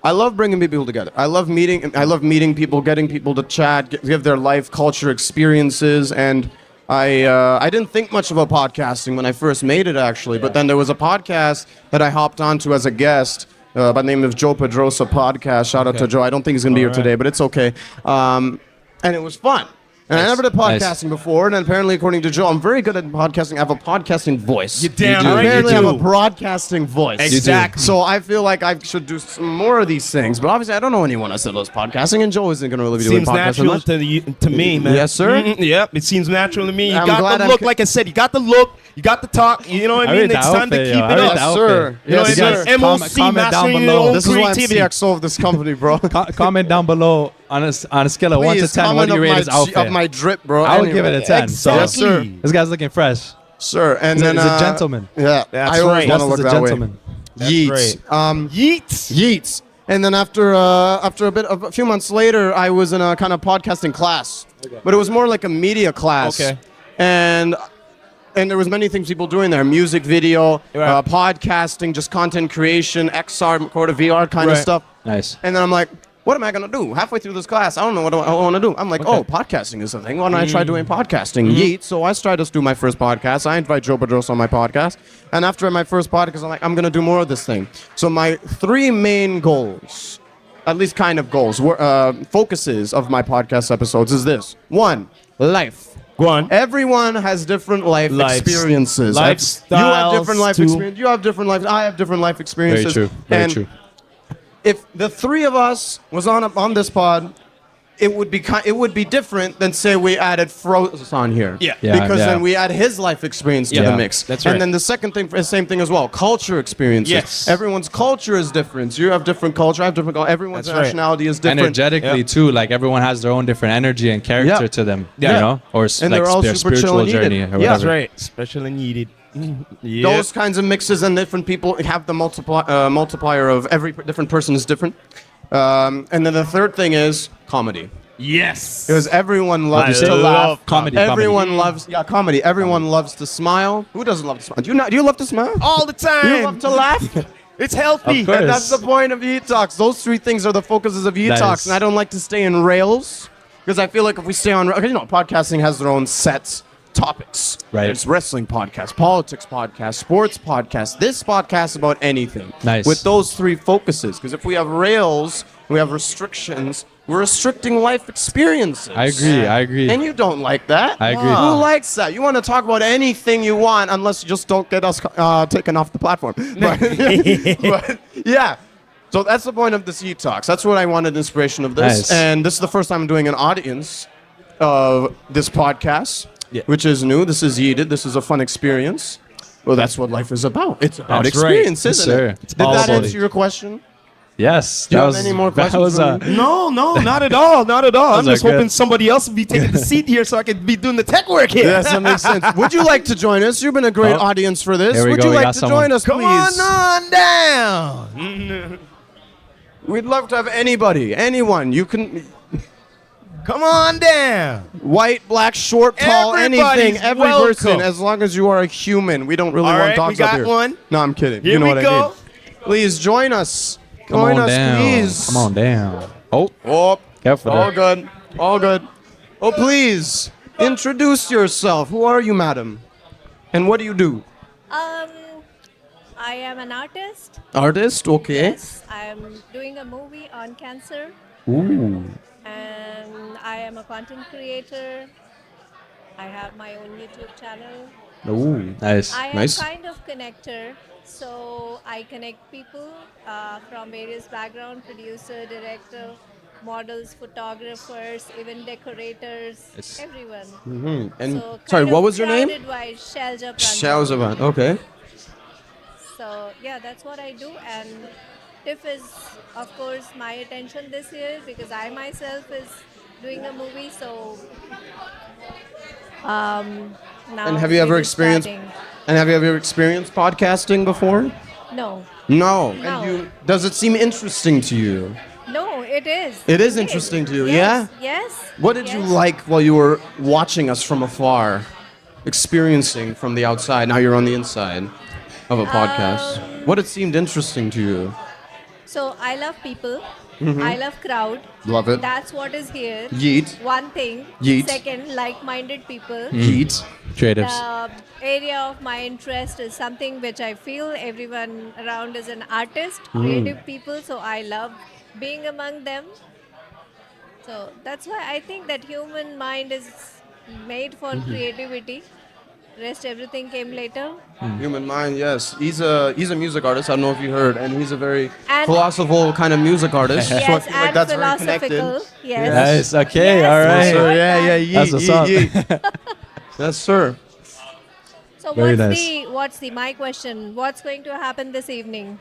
I love bringing people together. I love meeting people, getting people to chat, give their life, culture, experiences, and I didn't think much about podcasting when I first made it, actually. But then there was a podcast that I hopped onto as a guest by the name of Joe Pedrosa Podcast. Shout out to Joe. I don't think he's gonna be here today, but it's okay. And it was fun. And I never did podcasting before, and apparently, according to Joe, I'm very good at podcasting. I have a podcasting voice. You damn right Apparently, you I do. have a broadcasting voice. Exactly. So I feel like I should do some more of these things. But obviously, I don't know anyone else that does podcasting, and Joe isn't going to really be doing Seems podcasting natural much. to me, man. Yes, sir? Yep, it seems natural to me. You I'm got glad the I'm look, co- like I said. You got the look. You got the talk. You know what I mean? It's time to keep it up. Yes, sir. You know what Yes, I mean? sir. MOC, Comment down mastering your below. own This is why I'm creativity. CXO of this company, bro. Comment down below on a scale of 1 to Please, 10. What comment do you of rate my his outfit? of my drip, bro. I would Anyway. give it a 10. So Yes, sir. This guy's looking fresh. Sir, and He's then a gentleman. Yeah, That's I always right. want to He's look a that gentleman. That's way. right. Yeet. Yeet. Yeet. And then after a few months later, I was in a kind of podcasting class, but it was more like a media class. Okay. and there was many things people doing there: music video, Right. podcasting, just content creation, XR, record a VR kind of Right. stuff. Nice. And then I'm like, what am I gonna do? Halfway through this class, I don't know what I want to do. I'm like, oh, podcasting is the thing. Why don't I try doing podcasting? Yeet. So I tried to do my first podcast. I invite Joe Bedros on my podcast. And after my first podcast, I'm like, I'm gonna do more of this thing. So my 3 main goals, at least kind of goals, focuses of my podcast episodes is this: 1, life. Go on. Everyone has different life experiences. Lifestyles You have different life too. experiences. You have different life. I have different life experiences. Very true. Very And true. if the 3 of us was on this pod, it would be different than say we added Froze on here. Yeah. Yeah, Because yeah. then we add his life experience to Yeah, the mix. that's right. And then the second thing, same thing as well, culture experiences. Yes. Everyone's culture is different. You have different culture. I have different culture. Everyone's That's right. nationality is different. Energetically Yeah. too, like everyone has their own different energy and character Yeah. to them. Yeah. You know, or And they're all their super chill spiritual and needed. journey or Yeah. whatever. That's right. Special and needed. Yeah. Those kinds of mixes and different people have the multiplier of every different person is different. And then the third thing is comedy. Yes. Because everyone loves I to love laugh. comedy. Everyone loves comedy. Everyone loves to smile. Who doesn't love to smile? Do you love to smile? All the time. You love to laugh? It's healthy. Of course. And that's the point of Yeet Talks. Those 3 things are the focuses of Yeet Nice. Talks. And I don't like to stay in rails because I feel like if we stay on, podcasting has their own set topics. Right. There's wrestling podcast, politics podcast, sports podcast. This podcast is about anything. Nice. With those 3 focuses. Because if we have rails, we have restrictions, we're restricting life experiences. I agree. And you don't like that. I agree. Who likes that? You want to talk about anything you want, unless you just don't get us taken off the platform. But yeah. So that's the point of this Yeet Talks. That's what I wanted inspiration of this. Nice. And this is the first time I'm doing an audience of this podcast, Yeah. which is new. This is Yeeted. This is a fun experience. Well, that's what life is about. It's about That's right. experience, Yes, isn't sir. it? It's Did all that about answer it. your question? Yes. Do you that have was, any more that questions was for me? No, not at all. Not at all. I'm Those are just hoping good. somebody else will be taking the seat here so I can be doing the tech work here. Yes, that makes sense. Would you like to join us? You've been a great Oh. audience for this. Here we Would go. you We like got to someone. join us, Come please? on down. We'd love to have anybody, anyone. You can Come on down. white, black, short, tall, Everybody's anything, every welcome. person, as long as you are a human. We don't really All want right, dogs we got up here. one. No, I'm kidding. Here you know we what go. I mean. Please join us. Come Join on us, down. please. Come on down. Oh, Oh, careful all there. good. All good. Oh, please introduce yourself. Who are you, madam? And what do you do? I am an artist. Artist. Okay. Yes, I'm doing a movie on cancer, Ooh. and I am a content creator. I have my own YouTube channel. Ooh. Nice. I am Nice. kind of connector, so I connect people from various background, producer, director, models, photographers, even decorators, It's- everyone. Hmm. And So sorry, kind what of was your name? crowded-wise, Shelja Pranjal. Shahzaban. Okay. So yeah, that's what I do, and TIFF is of course my attention this year because I myself is doing a movie. So now And have you ever it is experienced? starting. And have you ever experienced podcasting before? No, No. No. And you? Does it seem interesting to you? no, it is. It is interesting to you, Yes, Yes. What did you yes. like while you were watching us from afar, experiencing from the outside? Now you're on the inside of a podcast. What it seemed interesting to you? So I love people. I love crowd. Mm-hmm. Love it. That's what is here. Yeet. One thing. Yeet. Second, like-minded people. Yeet. Creatives. The area of my interest is something which I feel everyone around is an artist, Mm. creative people, so I love being among them. So that's why I think that human mind is made for Mm-hmm. creativity. Rest everything came later. Human mind, yes. He's a music artist. I don't know if you heard, and he's a very And- philosophical kind of music artist. so I Yes, feel like and that's very connected. philosophical. Yes. Nice. Okay. Yes, All for right. sure. Sir, yeah, yeet, That's what's yeet, up. yeet. Yes, sir. So Very what's nice. my question? What's going to happen this evening?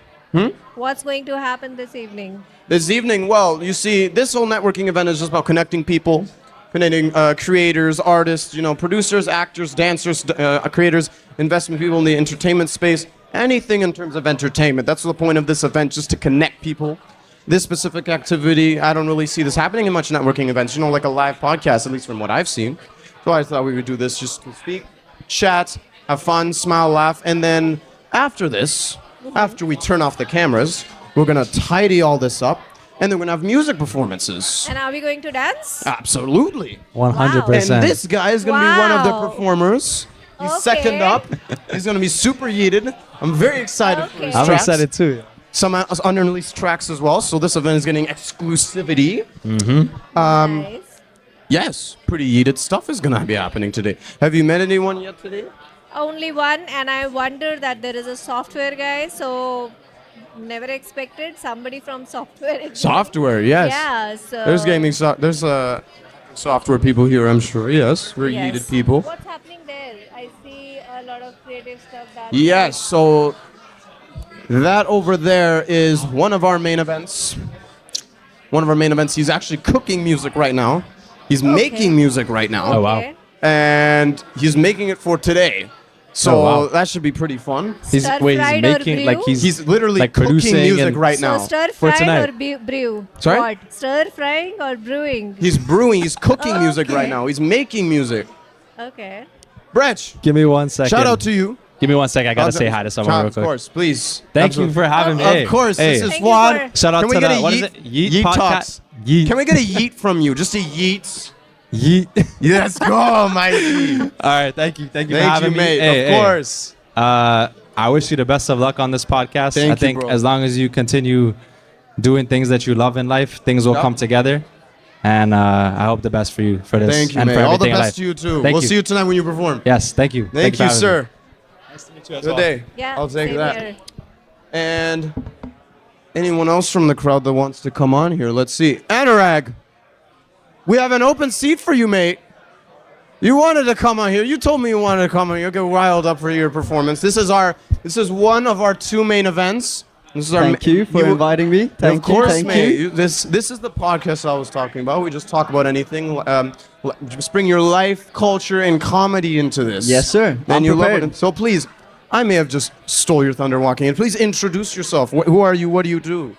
What's going to happen this evening? This evening, well, you see, this whole networking event is just about connecting people, connecting creators, artists, producers, actors, dancers, creators, investment people in the entertainment space, anything in terms of entertainment. That's the point of this event, just to connect people. This specific activity, I don't really see this happening in much networking events, like a live podcast, at least from what I've seen. So I thought we would do this just to speak, chat, have fun, smile, laugh, and then after this, after we turn off the cameras, we're gonna tidy all this up, and then we're gonna have music performances. And are we going to dance? Absolutely. 100%. And this guy is gonna be one of the Wow. performers. He's Okay. second up. He's gonna be super yeeted. I'm very excited for his Okay. I'm tracks. excited too. Some unreleased tracks as well. So this event is getting exclusivity. Nice. Yes, pretty yeeted stuff is gonna be happening today. Have you met anyone yet today? Only one, and I wonder that there is a software guy, so never expected somebody from software. Software, yes. Yeah, so. There's gaming. There's software people here. I'm sure. Yes, very Yes. yeeted people. What's happening there? I see a lot of creative stuff. Yes. So that over there is one of our main events. One of our main events. He's actually cooking music right now. He's making music right now. Oh, wow. Okay. And he's making it for today. So Oh, wow. that should be pretty fun. He's Stir-fried or making like brew? He's literally like cooking producing music and- right So now. stir For frying tonight. or brew? Sorry? What? Stir frying or brewing? He's brewing. He's cooking music Okay. right now. He's making music. Okay. Brech, Give me 1 second. shout out to you. Give me 1 second. I gotta say hi to someone real Of quick. course, please. Thank you for having me. Hey, Of course, hey. this is Thank you Juan. for- Shout out Can we to get the a what is Yeet- it? Yeet, Yeet podcast. Talks. Yeet. Can we get a yeet from you? Just a yeet. Yeet. Let's go, Mikey. All right. Thank you. Thank you for Thank having you, me. mate. Hey, Of hey. course. I wish you the best of luck on this podcast. Thank I you, think bro. as long as you continue doing things that you love in life, things will Yep. come together. And I hope the best for you for this Thank you, and mate. for All the everything in best life. to you too. Thank We'll you. see you tonight when you perform. Yes. Thank you. Thank for you, having me. sir. Nice to meet you as Good well. day. Yeah. I'll take same that. here. And anyone else from the crowd that wants to come on here? Let's see. Anurag, we have an open seat for you, mate. You wanted to come on here. You told me you wanted to come on here. Get riled up for your performance. This is one of our two main events. This is our Thank you for inviting me. Thank of course, you. Thank mate. you. This is the podcast I was talking about. We just talk about anything. Just bring your life, culture, and comedy into this. Yes, sir. And I'm you love prepared. it. So please, I may have just stole your thunder walking in. Please introduce yourself. Who are you? What do you do?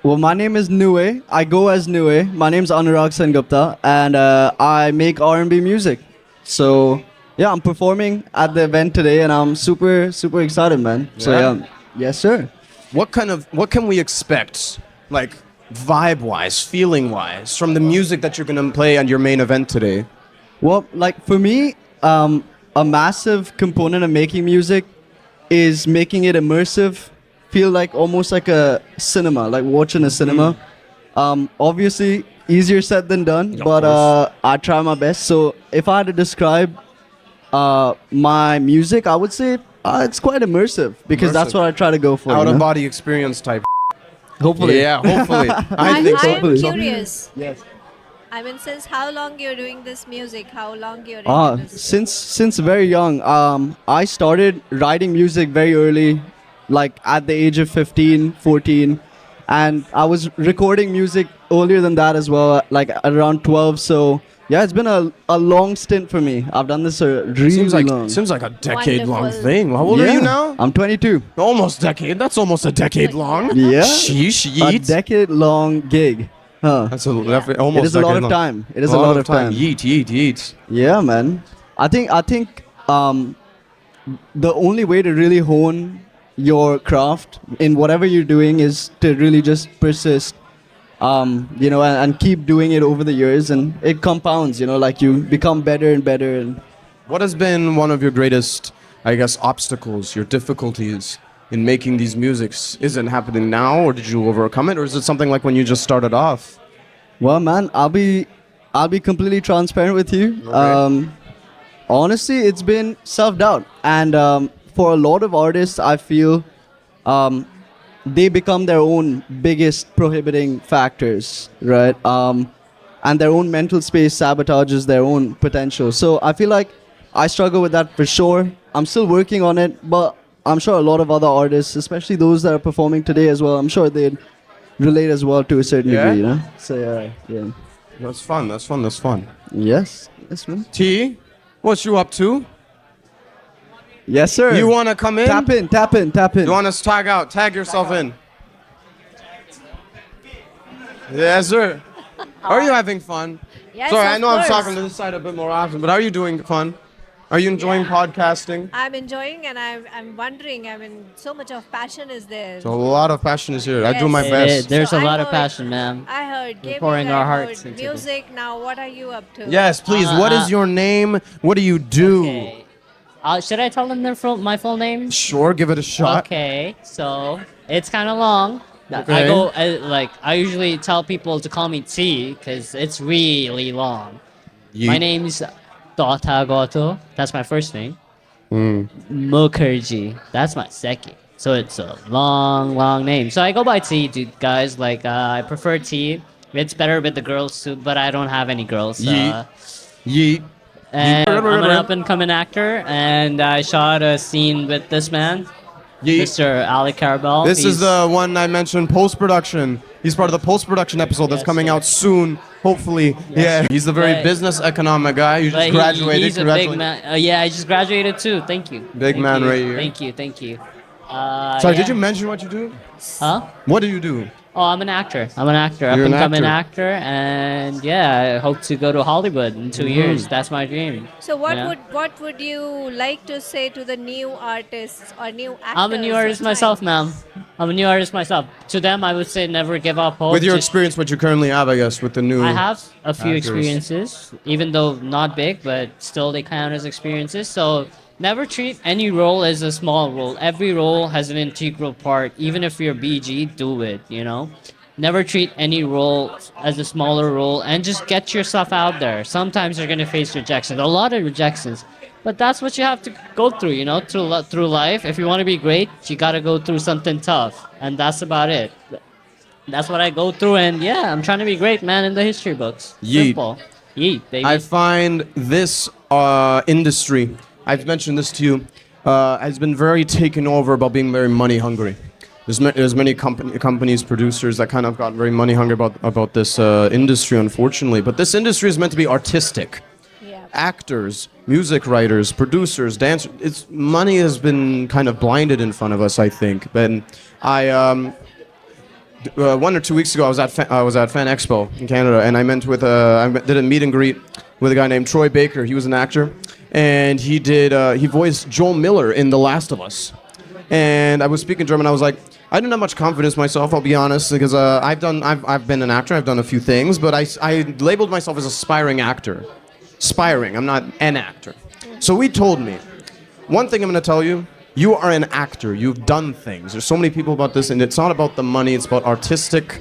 Well, my name is Nue. I go as Nue. My name's Anurag Sengupta, and I make R&B music. So yeah, I'm performing at the event today, and I'm super excited, man. So Yeah? yeah, yes, sir. What can we expect, like vibe-wise, feeling-wise, from the music that you're gonna play at your main event today? Well, like for me, a massive component of making music is making it immersive, feel like almost like a cinema, like watching a cinema. Obviously, easier said than done, but I try my best. So if I had to describe my music, I would say it's quite immersive because that's Immersive. what I try to go for. Out you of know? body experience type. Hopefully. Yeah, hopefully. I think so. I am hopefully. curious. Yes. I mean, since how long you're doing this music? How long you're Ah, into this? since very young, I started writing music very early, like at the age of 15, 14, and I was recording music earlier than that as well, like at around 12. So yeah, it's been a long stint for me. I've done this a really long. Seems like a decade-long Wonderful. thing. How old are you Yeah, now? I'm 22. Almost decade. That's almost a decade long. Yeah, Sheesh, a yeet. decade-long gig. Huh. That's almost. It is a lot decade of long. time. It is a lot of time. Yeet, yeet, yeet. Yeah, man. I think the only way to really hone your craft in whatever you're doing is to really just persist, and keep doing it over the years, and it compounds. Like you become better and better. And What has been one of your greatest, I guess, obstacles, your difficulties in making these musics? Is it happening now, or did you overcome it, or is it something like when you just started off? well, man, I'll be completely transparent with you. Okay. Honestly, it's been self-doubt, and for a lot of artists, I feel they become their own biggest prohibiting factors, right? And their own mental space sabotages their own potential. So I feel like I struggle with that for sure. I'm still working on it, but I'm sure a lot of other artists, especially those that are performing today as well, I'm sure they'd relate as well to a certain Yeah? degree, So yeah. That's fun. That's fun. That's fun. Yes, man. T, what you up to? Yes, sir. You want to come in? tap in. You want to tag yourself in? Yes, sir. Are you having fun? Yes, Sorry, of I know I'm course. talking to this side a bit more often, but how are you doing, fun? Are you enjoying podcasting? I'm enjoying, and I'm wondering. I mean, so much of passion is there. So a lot of passion is here. I do my Yes. best. There's So a I lot of heard- passion, man. I heard We're gaming. pouring I our heard hearts into this. music. Now, what are you up to? Yes, please. What is your name? What do you do? Okay. Should I tell them my full name? Sure, give it a shot. Okay, so it's kind of long. Okay. I usually tell people to call me T because it's really long. Yeet. My name's Dota Goto. That's my first name. Mm. Mukherjee. That's my second. So it's a long name. So I go by T, dude, guys. Like I prefer T. It's better with the girls too, but I don't have any girls. Yeet. Yeet. And I'm an up and coming actor, and I shot a scene with this man, Yeet. Mr. Ali Carabel. This is the one I mentioned, post-production. He's part of the post-production episode that's Yes, coming sir. out soon, hopefully. Yeah, he's a very But- business economic guy. You just graduated. He's a big man. Yeah, I just graduated too. Thank you. Big Thank man you. right here. Thank you. Sorry, yeah. did you mention what you do? Huh? What do you do? Oh, I'm an actor. I'm an actor, up You're and an coming actor. actor, and yeah, I hope to go to Hollywood in 2 years. That's my dream. So what Yeah. would you like to say to the new artists or new actors? I'm a new artist of myself, time? ma'am. I'm a new artist myself. To them, I would say never give up hope. With your Just- experience, what you currently have, I guess, with the new. I have a few actors. experiences, even though not big, but still they count as experiences. So never treat any role as a small role. Every role has an integral part. Even if you're BG, do it, you know? Never treat any role as a smaller role and just get yourself out there. Sometimes you're going to face rejection, a lot of rejections. But that's what you have to go through, you know, through life. If you want to be great, you got to go through something tough. And that's about it. That's what I go through. And yeah, I'm trying to be great, man, in the history books. Yeet. Simple. Yeet, baby. I find this industry, I've mentioned this to you, has been very taken over about being very money hungry. There's many companies, producers that kind of got very money hungry about this industry, unfortunately. But this industry is meant to be artistic. Yeah. Actors, music writers, producers, dancers. Money has been kind of blinded in front of us, I think. And I 1 or 2 weeks ago, I was at Fan Expo in Canada, and I did a meet and greet with a guy named Troy Baker. He was an actor, and he voiced Joel Miller in The Last of Us. And I was speaking German. I was like, I didn't have much confidence myself, I'll be honest, because I've been an actor, I've done a few things, but I labeled myself as aspiring actor. Aspiring, I'm not an actor. So he told me, one thing I'm going to tell you, you are an actor, you've done things. There's so many people about this, and it's not about the money, it's about artistic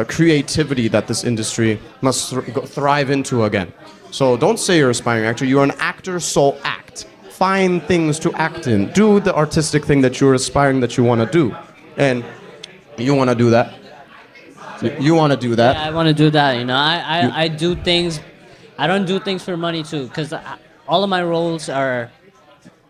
creativity that this industry must thrive into again. So don't say you're an aspiring actor, you're an actor, so act. Find things to act in. Do the artistic thing that you're aspiring that you want to do. And you want to do that. You want to do that. Yeah, I want to do that. You know, I do things. I don't do things for money too, because all of my roles are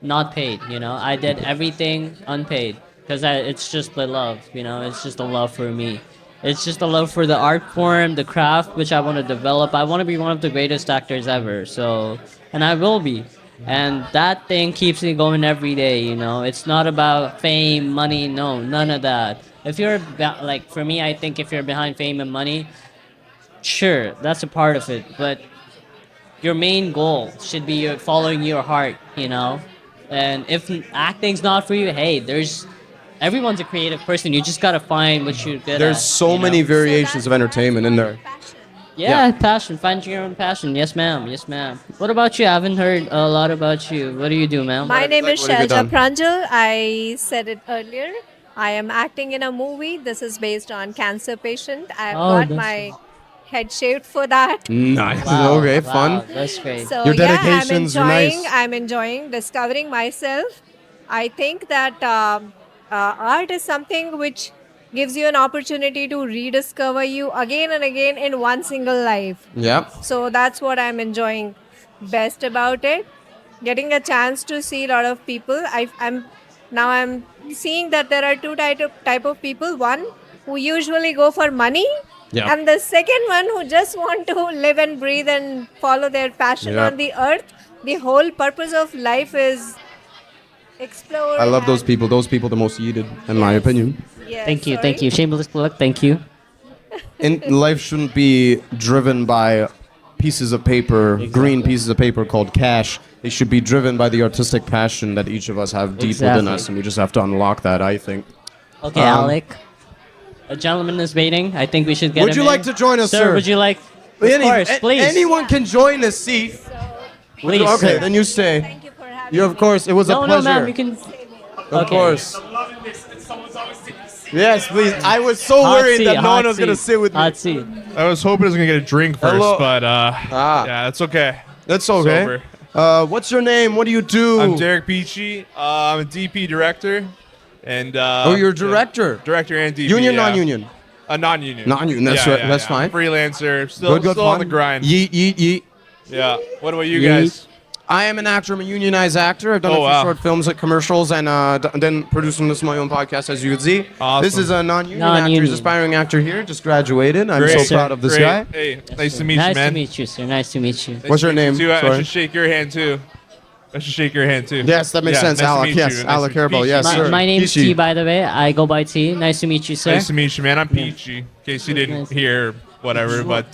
not paid. You know, I did everything unpaid because it's just the love. You know, it's just a love for me. It's just a love for the art form, the craft, which I want to develop. I want to be one of the greatest actors ever. So, and I will be. And that thing keeps me going every day, you know. It's not about fame, money, no, none of that. If you're, like, for me, I think if you're behind fame and money, sure, that's a part of it. But your main goal should be following your heart, you know. And if acting's not for you, hey, everyone's a creative person. You just got to find what you're good at. There's so you many know? variations of entertainment in there. Yeah, passion. Find your own passion. Yes, ma'am. Yes, ma'am. What about you? I haven't heard a lot about you. What do you do, ma'am? My name is what have you Shelja done? Pranjal. I said it earlier. I am acting in a movie. This is based on cancer patient. I've Oh, got that's- my head shaved for that. Nice. Wow, Okay, wow, fun. That's great. So Your yeah, dedications are nice. I'm enjoying discovering myself. I think that art is something which gives you an opportunity to rediscover you again and again in one single life. Yep. So that's what I'm enjoying best about it. Getting a chance to see a lot of people. I'm seeing that there are two type of people. One who usually go for money, Yeah. and the second one who just want to live and breathe and follow their passion Yeah. on the earth. The whole purpose of life is explore. I love those and- people. Those people the most needed, in my opinion. Yes, Thank you. sorry. Thank you. Shameless plug. Thank you. And life shouldn't be driven by pieces of paper, green pieces of paper called cash. They should be driven by the artistic passion that each of us have deep within us, and we just have to unlock that, I think. Okay, Alec. A gentleman is waiting. I think we should get Would him you in. like to join us, sir? Would you like? Of course, please. Anyone can join us, see? Please, okay, sir. then you stay. Thank you for having You, of course, it was a No, pleasure. ma'am, you can. Of course. Yes, please. I was so worried that no one was going to sit with me. Hot seat. I was hoping I was gonna get a drink first, Hello. but yeah, that's okay. That's okay. What's your name? What do you do? I'm Derek Peachy. I'm a DP director, and you're a director. Director and DP. Union, yeah. non-union. Non-union. Non-union. That's right. That's fine. Freelancer. Still Good on fun. the grind. Yeet, yeet, yeet. Yeah. What about you Yeet. guys? I am an actor. I'm a unionized actor. I've done a few short films, like commercials, and then producing this my own podcast, as you can see. Awesome. This is a non-union actor. He's aspiring actor here. Just graduated. I'm Great. so proud of this guy. Hey, nice to meet Nice you, man. to meet you, sir. Nice to meet you. What's your name? I Sorry. should shake your hand too. I should shake your hand too. Yes, that makes sense, nice to Alec. meet Yes, you. Alec to meet Haribo. you. Yes, sir. My name's Peachy. T, by the way. I go by T. Nice to meet you, sir. Nice to meet you, man. I'm Peachy. In case you didn't hear whatever, but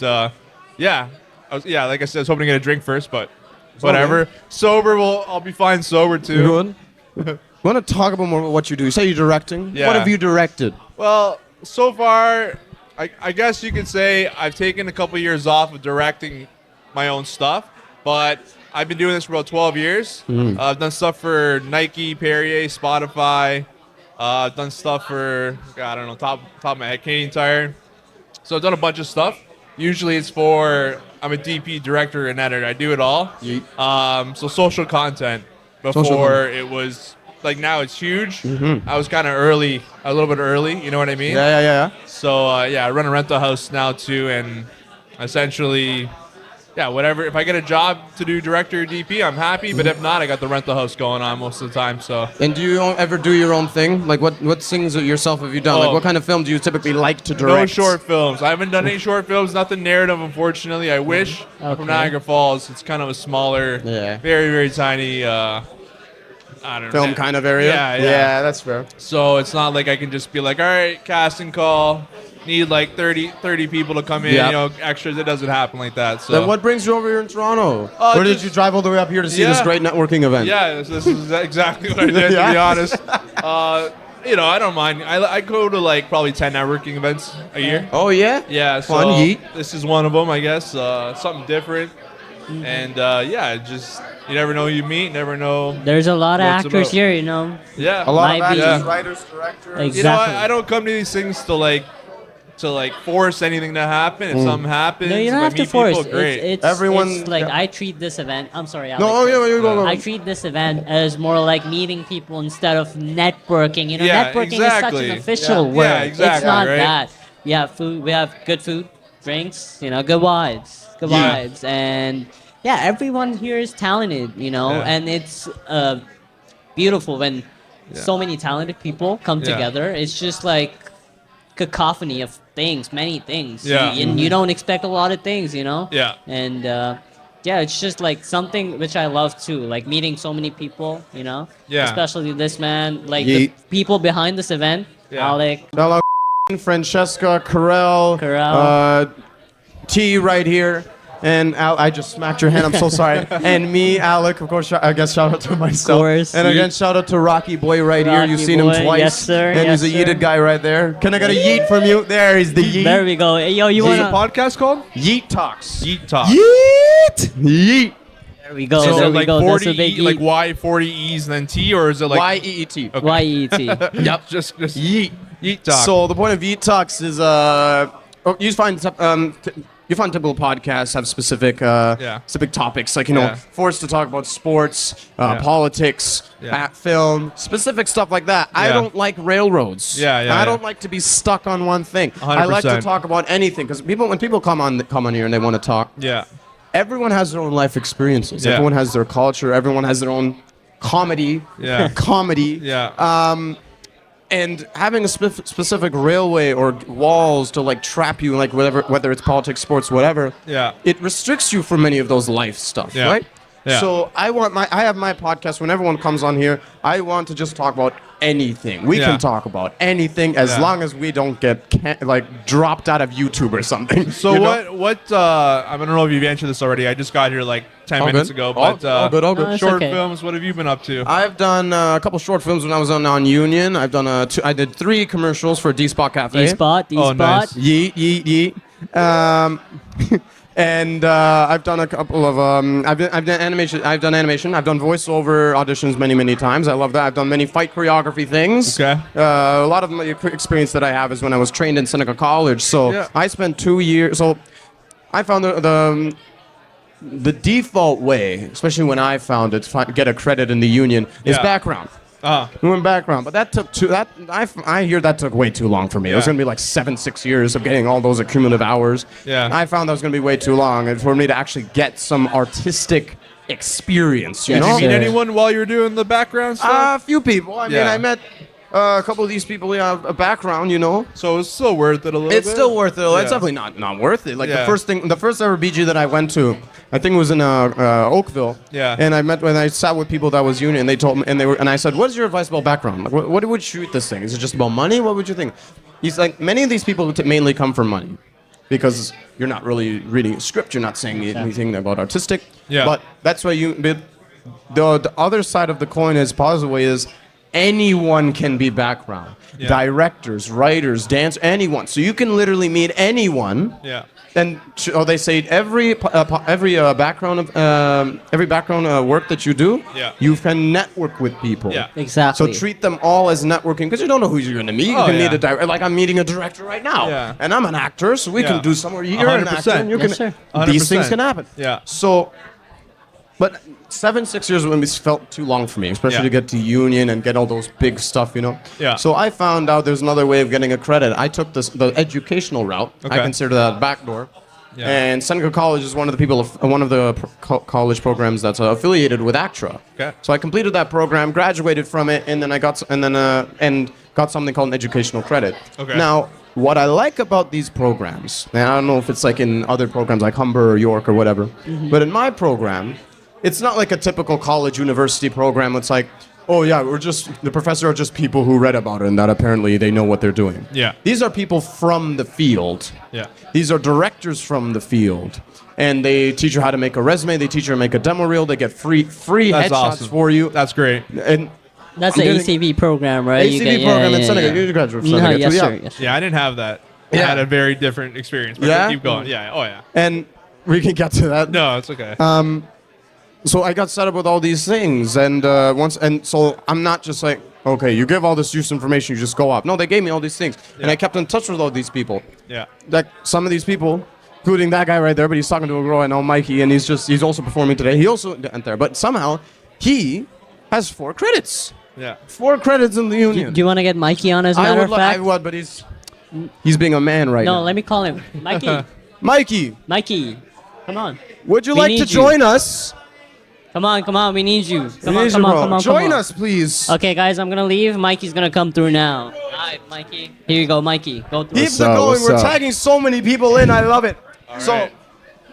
yeah, like I said, I was hoping to get a drink first, but whatever. Sober, I'll be fine sober too. Good. We want to talk about more about what you do. You say you're directing. Yeah. What have you directed? Well, so far, I guess you could say I've taken a couple years off of directing my own stuff, but I've been doing this for about 12 years. I've done stuff for Nike, Perrier, Spotify. I've done stuff for, I don't know, top of my head, Canadian Tire. So I've done a bunch of stuff. Usually it's I'm a DP, director, and editor. I do it all. So social content. Before it was, like now it's huge. I was kind of early, a little bit early, you know what I mean? Yeah. So I run a rental house now too, and essentially, whatever. If I get a job to do director or DP, I'm happy. But if not, I got the rental house going on most of the time. So. And do you ever do your own thing? Like what things yourself have you done? Like what kind of film do you typically like to direct? No short films. I haven't done any short films. Nothing narrative, unfortunately. I wish. From Niagara Falls, it's kind of a smaller, very very tiny. I don't know. Film kind of area. Yeah, that's fair. So it's not like I can just be like, all right, casting call. Need like 30 people to come in, Yep. you know, extras. It doesn't happen like that. So Then what brings you over here in Toronto? Or did you drive all the way up here to see this great networking event? Yeah, this is exactly what I did, to be honest. You know, I don't mind. I go to like probably 10 networking events a year. Oh, yeah? Yeah, so Fun, Yeet. This is one of them, I guess. Something different. And just, you never know who you meet, never know. There's a lot of what it's actors about. here, you know. Yeah. A lot of Might be- actors, writers, directors. Exactly. You know, I don't come to these things to force anything to happen. If something happens, No, you if don't I have to meet force. people, great. It's like I treat this event. I'm sorry, Alex. No, you go. I treat this event as more like meeting people instead of networking. You know, Yeah, networking exactly. is such an official Yeah, word. yeah, exactly, It's not right? that. We have food. We have good food, drinks. You know, good vibes, and everyone here is talented. You know, Yeah. and it's beautiful when so many talented people come Yeah. together. It's just like cacophony of things, many things. Yeah. And you don't expect a lot of things, you know? Yeah. And it's just like something which I love too, like meeting so many people, you know? Yeah. Especially this man, like Yeet. the people behind this event, Yeah. Alec. Hello, Francesca, Carell, T right here. And I just smacked your hand. I'm so sorry. And me, Alec, of course. I guess shout out to myself. course. And again, shout out to Rocky Boy right here. You've Rocky seen him Boy. twice. Yes, sir. And Yes, he's a sir. yeeted guy right there. Can I get a yeet from you? There, he's the yeet. There we go. Hey, yo, you What's wanna? the podcast called? Yeet Talks. Yeet Talk. Yeet. Yeet. There we go. So is there it we like go. 40 That's a big E, like Y, 40 E's and then T, or is it like Y-E-E-T. Okay. Y-E-T. Yep, just Yeet. Yeet Talk. So the point of Yeet Talks is you find typical podcasts have specific topics, like forced to talk about sports, politics, film, specific stuff like that. I don't like railroads. I don't like to be stuck on one thing. I like to 100%. talk about anything because when people come on here and they want to talk, everyone has their own life experiences. Yeah. Everyone has their culture. Everyone has their own comedy. And having a specific railway or walls to like trap you, like whether it's politics, sports, whatever, it restricts you from many of those life stuff, right? Yeah. So I have my podcast. When everyone comes on here, I want to just talk about anything. We can talk about anything as long as we don't get dropped out of YouTube or something. So I don't know if you've answered this already. I just got here like 10 minutes ago. But all good. Short films. What have you been up to? I've done a couple short films when I was on Union. I've done I did 3 commercials for D-Spot Cafe. D-Spot. Nice. Yeet. And I've done a couple of I've done animation. I've done voiceover auditions many times. I love that. I've done many fight choreography things. Okay. A lot of my experience that I have is when I was trained in Seneca College. So I spent 2 years. So I found the default way, especially when I found it, to get a credit in the union, is background. Doing background, but that took I hear that took way too long for me. It was gonna be like 6 years of getting all those accumulative hours. Yeah. I found that was gonna be way too long, and for me to actually get some artistic experience. You know? Did you meet anyone while you were doing the background stuff? A few people. I mean, I met a couple of these people. A background, you know. So it's still worth it a little bit. It's still worth it. It's definitely not worth it. Like the first ever BG that I went to, I think it was in Oakville. Yeah. And I sat with people that was union, and they told me, and I said, "What is your advice about background? Like, what would you shoot this thing? Is it just about money? What would you think?" He's like, "Many of these people mainly come from money, because you're not really reading a script. You're not saying anything about artistic. Yeah. But that's why the other side of the coin is positive way is." Anyone can be background. Yeah. Directors, writers, dance, anyone. So you can literally meet anyone. Yeah. And they say every background work that you do, you can network with people. Yeah. Exactly. So treat them all as networking, because you don't know who you're going to meet. You can meet a director. Like I'm meeting a director right now, and I'm an actor, so we can do somewhere. You're an actor, and you Yes, can. sir. These things can happen. Yeah. So. But 6 years when this felt too long for me, especially to get to union and get all those big stuff, you know. Yeah. So I found out there's another way of getting a credit. I took the educational route. Okay. I consider that a backdoor. Yeah. And Seneca College is one of the college programs that's affiliated with ACTRA. Okay. So I completed that program, graduated from it, and then got something called an educational credit. Okay. Now, what I like about these programs, and I don't know if it's like in other programs like Humber or York or whatever, but in my program, it's not like a typical college university program. It's like, oh yeah, the professors are just people who read about it and that apparently they know what they're doing. Yeah. These are people from the field. Yeah. These are directors from the field. And they teach you how to make a resume. They teach you how to make a demo reel. They get free That's headshots awesome. for you. That's great. And That's the ACV program, right? ACV program in Seneca. You graduate from Seneca Yes, too, sir. yeah. Yes, sir. Yeah, I didn't have that. I had a very different experience. But Yeah? keep going. Yeah. Oh yeah. And we can get to that. No, it's okay. So I got set up with all these things, and so I'm not just like, okay, you give all this use information, you just go up. No, they gave me all these things, and I kept in touch with all these people. Yeah. Like some of these people, including that guy right there, but he's talking to a girl I know, Mikey, and he's also performing today. He also went there, but somehow he has 4 credits. Yeah. 4 credits in the union. Do you want to get Mikey on as a I matter would, of fact? I would, but he's being a man right No, now. let me call him. Mikey, Mikey, come on. would you We like need to you. join us? Come on, we need you. Come Please, on, bro. Join come on. us, please. Okay, guys, I'm gonna leave. Mikey's gonna come through now. Alright, Mikey. Here you go, Mikey. Go through. Keep it going. We're tagging so many people in. I love it. right.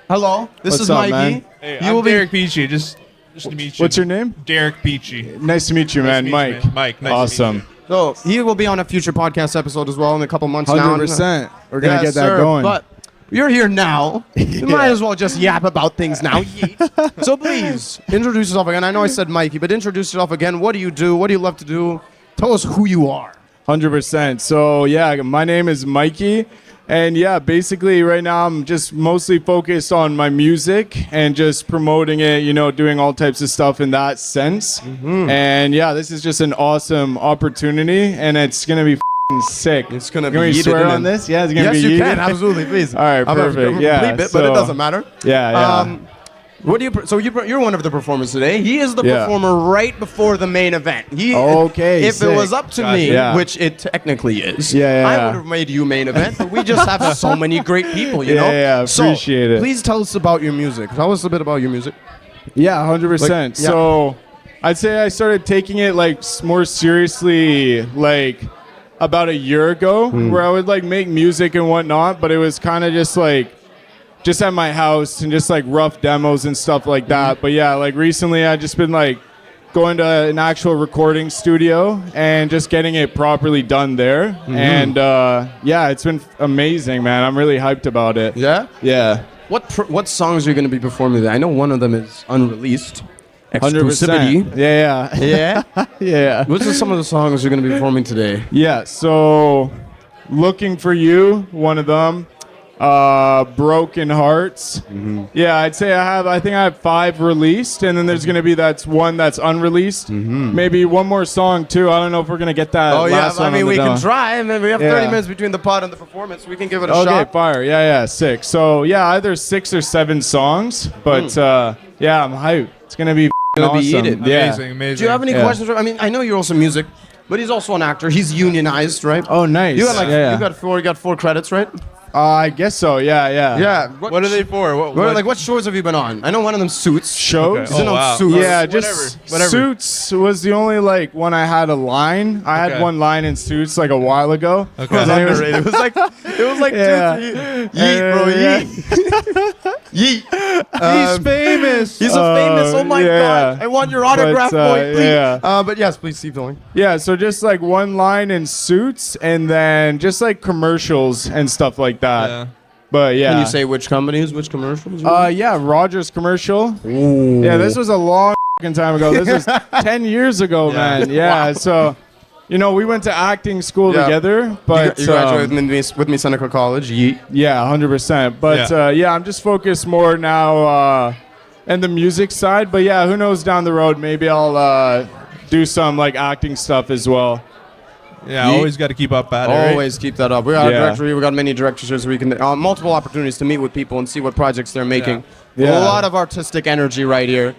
Hello. This is Mikey. man? Hey, You I'm will be- Derek Peachy. Just to meet you. What's your name? Derek Peachy. Nice to meet you, man. Nice to meet Mike. you, man. Mike, nice to meet awesome. So he will be on a future podcast episode as well in a couple months now. 100%. We're gonna Yes, get that sir. going. But you're here now. You might as well just yap about things now. Yeet. So please introduce yourself again. I know I said Mikey, but introduce yourself again. What do you do? What do you love to do? Tell us who you are. 100%. So yeah, my name is Mikey. And yeah, basically right now I'm just mostly focused on my music and just promoting it, doing all types of stuff in that sense. And yeah, this is just an awesome opportunity and it's going to be sick. It's going to be Can we yeeted swear in. on this? Yeah, it's going to Yes, be you yeeted? can. Absolutely, please. All right, perfect. Yeah. Bleep it, but it doesn't matter. Yeah. What do you? So you're one of the performers today. He is the performer right before the main event. Okay, If sick. it was up to me, Yeah. which it technically is, Yeah. I would have made you main event. But we just have so many great people, you know. Yeah, appreciate it. Please tell us about your music. Tell us a bit about your music. Yeah, 100%. So I'd say I started taking it more seriously about a year ago, where I would make music and whatnot, but it was kind of just at my house and just rough demos and stuff like that. But yeah, recently I just been going to an actual recording studio and just getting it properly done there. And yeah, it's been amazing, man. I'm really hyped about it. Yeah? Yeah. What songs are you going to be performing today? I know one of them is unreleased. 100%. Exclusivity. Yeah. Yeah? Yeah. What's some of the songs you're going to be performing today? Yeah, so Looking for You, one of them. Broken Hearts. Yeah, I'd say I think I have 5 released, and then there's gonna be one that's unreleased. Maybe one more song too. I don't know if we're gonna get that. Oh yeah, last one I mean on the we demo. can try, and then we have 30 minutes between the pod and the performance. We can give it a shot. Okay, fire. Yeah, 6. So yeah, either 6 or 7 songs. But yeah, I'm hyped. It's gonna be awesome. Yeeted. Yeah. Amazing. Do you have any questions? I mean, I know you're also music, but he's also an actor. He's unionized, right? Oh, nice. You got 4 credits, right? I guess so. Yeah. Yeah. What are they for? What shows have you been on? I know one of them Suits. Shows? Okay. He's been Oh, on wow. Suits. Yeah, just Whatever. Suits was the only one I had a line. I had one line in Suits a while ago. Okay. It was underrated. It was like Yeah. 2, 3. Yeet, bro. Yeet. Yeet. He's famous. He's a famous. Oh my god! I want your autograph, boy. Please. Yeah. But yes, please keep going. Yeah, so just one line in Suits, and then just commercials and stuff like that. Yeah. But yeah. Can you say which companies, which commercials? Yeah, Rogers commercial. Ooh. Yeah, this was a long time ago. This was 10 years ago, man. Yeah, so we went to acting school together, but you graduated with me, Seneca College. Yeet. Yeah, 100%. But yeah, I'm just focused more now in the music side. But yeah, who knows down the road? Maybe I'll do some acting stuff as well. Yeah, always got to keep up at it. Right? Always keep that up. We got a directory. We got many directors here, so we can multiple opportunities to meet with people and see what projects they're making. Yeah. A lot of artistic energy right here.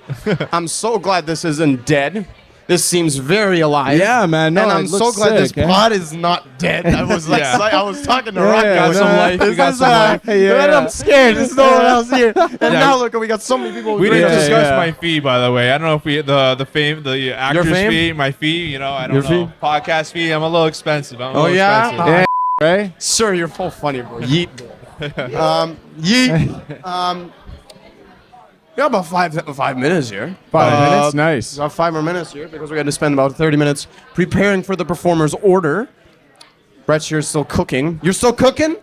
I'm so glad this isn't dead. This seems very alive. Yeah, man. No, and I'm it so looks glad this sick, pod is not dead. I was I was talking to Rock. Yeah, Got some life. We got some life. And I'm scared. There's no one else here. And now look, we got so many people. We didn't discuss my fee, by the way. I don't know if the actor's fee, my fee. I don't Your know. fee? Podcast fee. I'm a little expensive. Yeah, right? Sir, you're full funny, bro. Yeet. Yeet. We got about 5 minutes here. 5 minutes, nice. About 5 more minutes here because we got to spend about 30 minutes preparing for the performer's order. Brett's here still cooking. You're still cooking?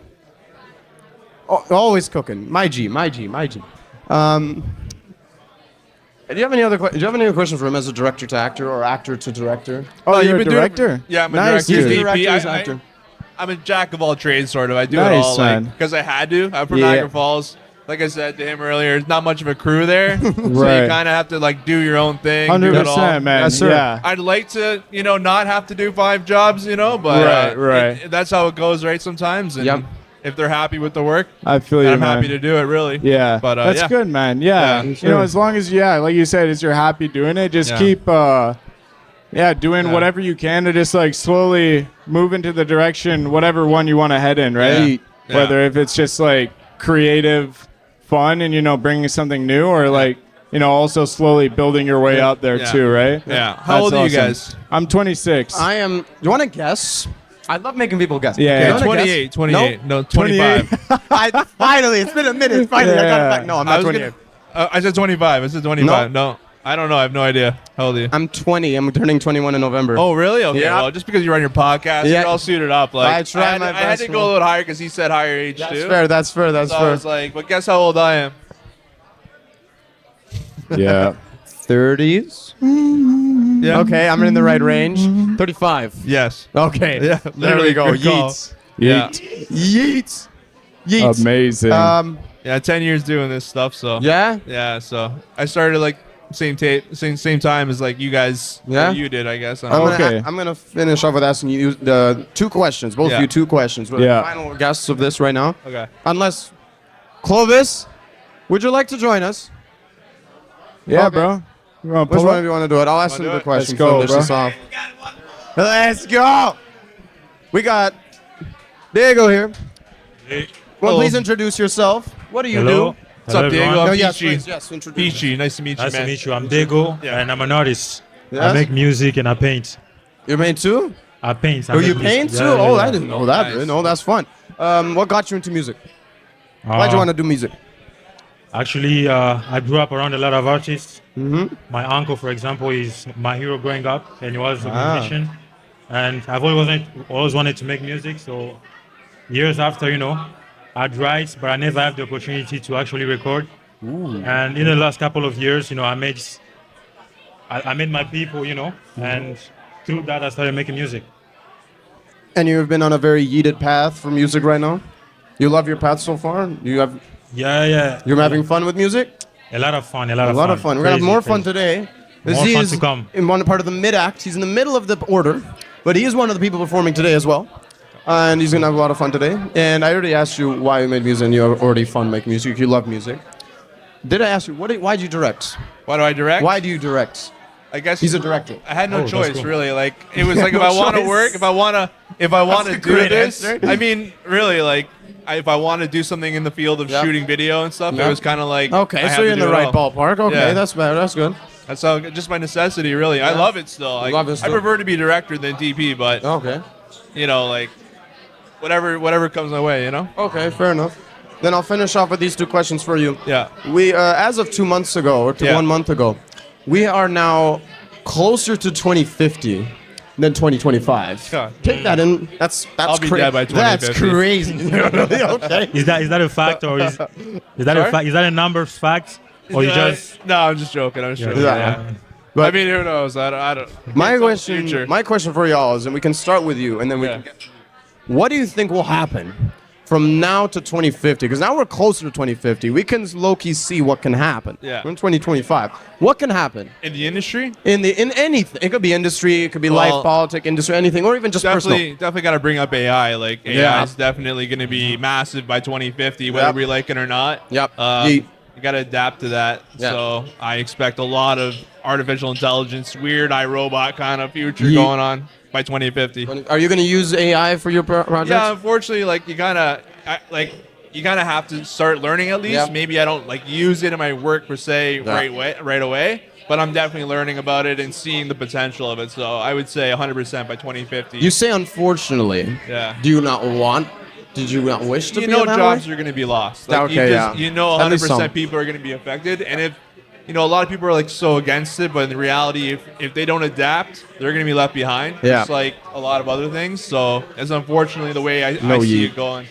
Oh, always cooking. My G. Do you have any other questions for him as a director to actor or actor to director? Oh, you're a director? Yeah, I'm a Nice, director. dude. VP. Director, actor. I'm a jack of all trades, sort of. I do Nice, it all, man. because I had to. I'm from Niagara Falls. Like I said to him earlier, there's not much of a crew there, so you Right. kind of have to do your own thing. 100%, man. Yes, sir. Yeah. I'd like to, not have to do 5 jobs, but Right. that's how it goes, right? Sometimes, and Yep. if they're happy with the work, I feel you, I'm man. happy to do it. Really. Yeah, But that's yeah. good, man. Yeah, Yeah. as long as like you said, as you're happy doing it, just keep, doing whatever you can to just slowly move into the direction, whatever one you want to head in, right? Yeah. Whether if it's just creative, fun, and bringing something new, or also slowly building your way out there too, right? Yeah. How old are you guys? I'm 26. I am. You want to guess? I love making people guess. Yeah, Okay, yeah. you wanna 28. guess? 28. No? No, 25. Finally, it's been a minute. Finally, I got it back. No, I'm I not was 28. I said 25. I said 25. No. I don't know. I have no idea. How old are you? I'm 20. I'm turning 21 in November. Oh, really? Okay. Yeah. Well, just because you're on your podcast, Yeah. you're all suited up. I tried my I had best, to go man. a little higher because he said higher age That's too. fair. That's fair. That's So I fair. was like, but guess how old I am? Yeah. 30s. Yeah. Okay, I'm in the right range. 35. Yes. Okay. Yeah. There Literally we go. good call. Yeets. Yeah. Yeets. Yeets. Amazing. Yeah. 10 years doing this stuff. So. Yeah. Yeah. So I started same time as you guys. Yeah? You did, I guess. I'm gonna finish off with asking you the 2 questions. Both of you 2 questions. We're the final guests of this right now. Okay. Unless Clovis, would you like to join us? Yeah, Okay. bro. You wanna Which pull one up? of you want to do it? I'll ask Wanna him do the it? question. Let's go, finish bro. this off. Let's go. We got Diego here. Well, Hello. please introduce yourself. What do you do? What's up, Diego? No, I'm yes, Peachy. please, yes, introduce. Peachy. Nice to meet you, Nice man. to meet you. I'm Diego, Yeah. and I'm an artist. Yes? I make music and I paint. You paint too? I paint. Oh, you paint too? Oh, I didn't know that. Nice. No, that's fun. What got you into music? Why'd you want to do music? Actually, I grew up around a lot of artists. Mm-hmm. My uncle, for example, is my hero growing up, and he was a Ah. musician. And I've always wanted to make music. So years after, I'd write, but I never had the opportunity to actually record. And in the last couple of years, I made my people, and through that I started making music. And you've been on a very yeeted path for music right now? You love your path so far? Yeah. You're having fun with music? A lot of fun. A lot of fun. We're going to have more fun today. More fun to come. In one part of the mid-act. He's in the middle of the order, but he is one of the people performing today as well. And he's going to have a lot of fun today. And I already asked you why you made music, and you're already fun making music. You love music. Did I ask you, why do you direct? Why do I direct? Why do you direct? I guess he's a director. I had no Oh, choice, that's cool. really. Like it was like No if I want to choice. work, if I want That's to a do great this. answer. I mean, really, like if I want to do something in the field of shooting video and stuff, Yep. it was kind of like Okay, I so had you're to in do the it right all. ballpark. Okay, Yeah. that's better. That's good. That's how, just my necessity, really. I Yeah. love it still. Like, Love it I still. prefer to be director than DP, but okay, like whatever comes my way, Okay, fair enough. Then I'll finish off with these two questions for you. Yeah. We, as of 2 months ago, or 1 month ago, we are now closer to 2050 than 2025. God. Take that in. That's I'll be crazy. dead by That's 2050. crazy. Okay. Is that a fact or is that Sorry? a fact? Is that a numbers fact or you just? No, I'm just joking. I'm just joking. Yeah. I mean, who knows? I don't. My It's all question, future. my question for y'all is, and we can start with you, and then we can get. What do you think will happen from now to 2050? Because now we're closer to 2050. We can low-key see what can happen. Yeah. We're in 2025. What can happen In the industry? in anything? It could be industry, it could be life, Well, politics, industry, anything, or even just personal. Definitely got to bring up AI. Like AI Yeah. is definitely going to be massive by 2050, whether Yep. we like it or not. Yep. You got to adapt to that. Yeah. So I expect a lot of artificial intelligence, weird iRobot kind of future Yeet. going on by 2050. Are you going to use AI for your projects? Yeah, unfortunately, like you gotta have to start learning at least. Yep. Maybe I don't like use it in my work per se right away, but I'm definitely learning about it and seeing the potential of it. So I would say 100% by 2050. You say unfortunately. Yeah. Do you not want? Did you not wish to You be know in that jobs way? are going to be lost. Like, Okay, yeah. You know At least 100% some. people are going to be affected. And if, a lot of people are like so against it, but in reality, if they don't adapt, they're going to be left behind. Yeah. Just like a lot of other things. So it's unfortunately the way I No see yeet. it going.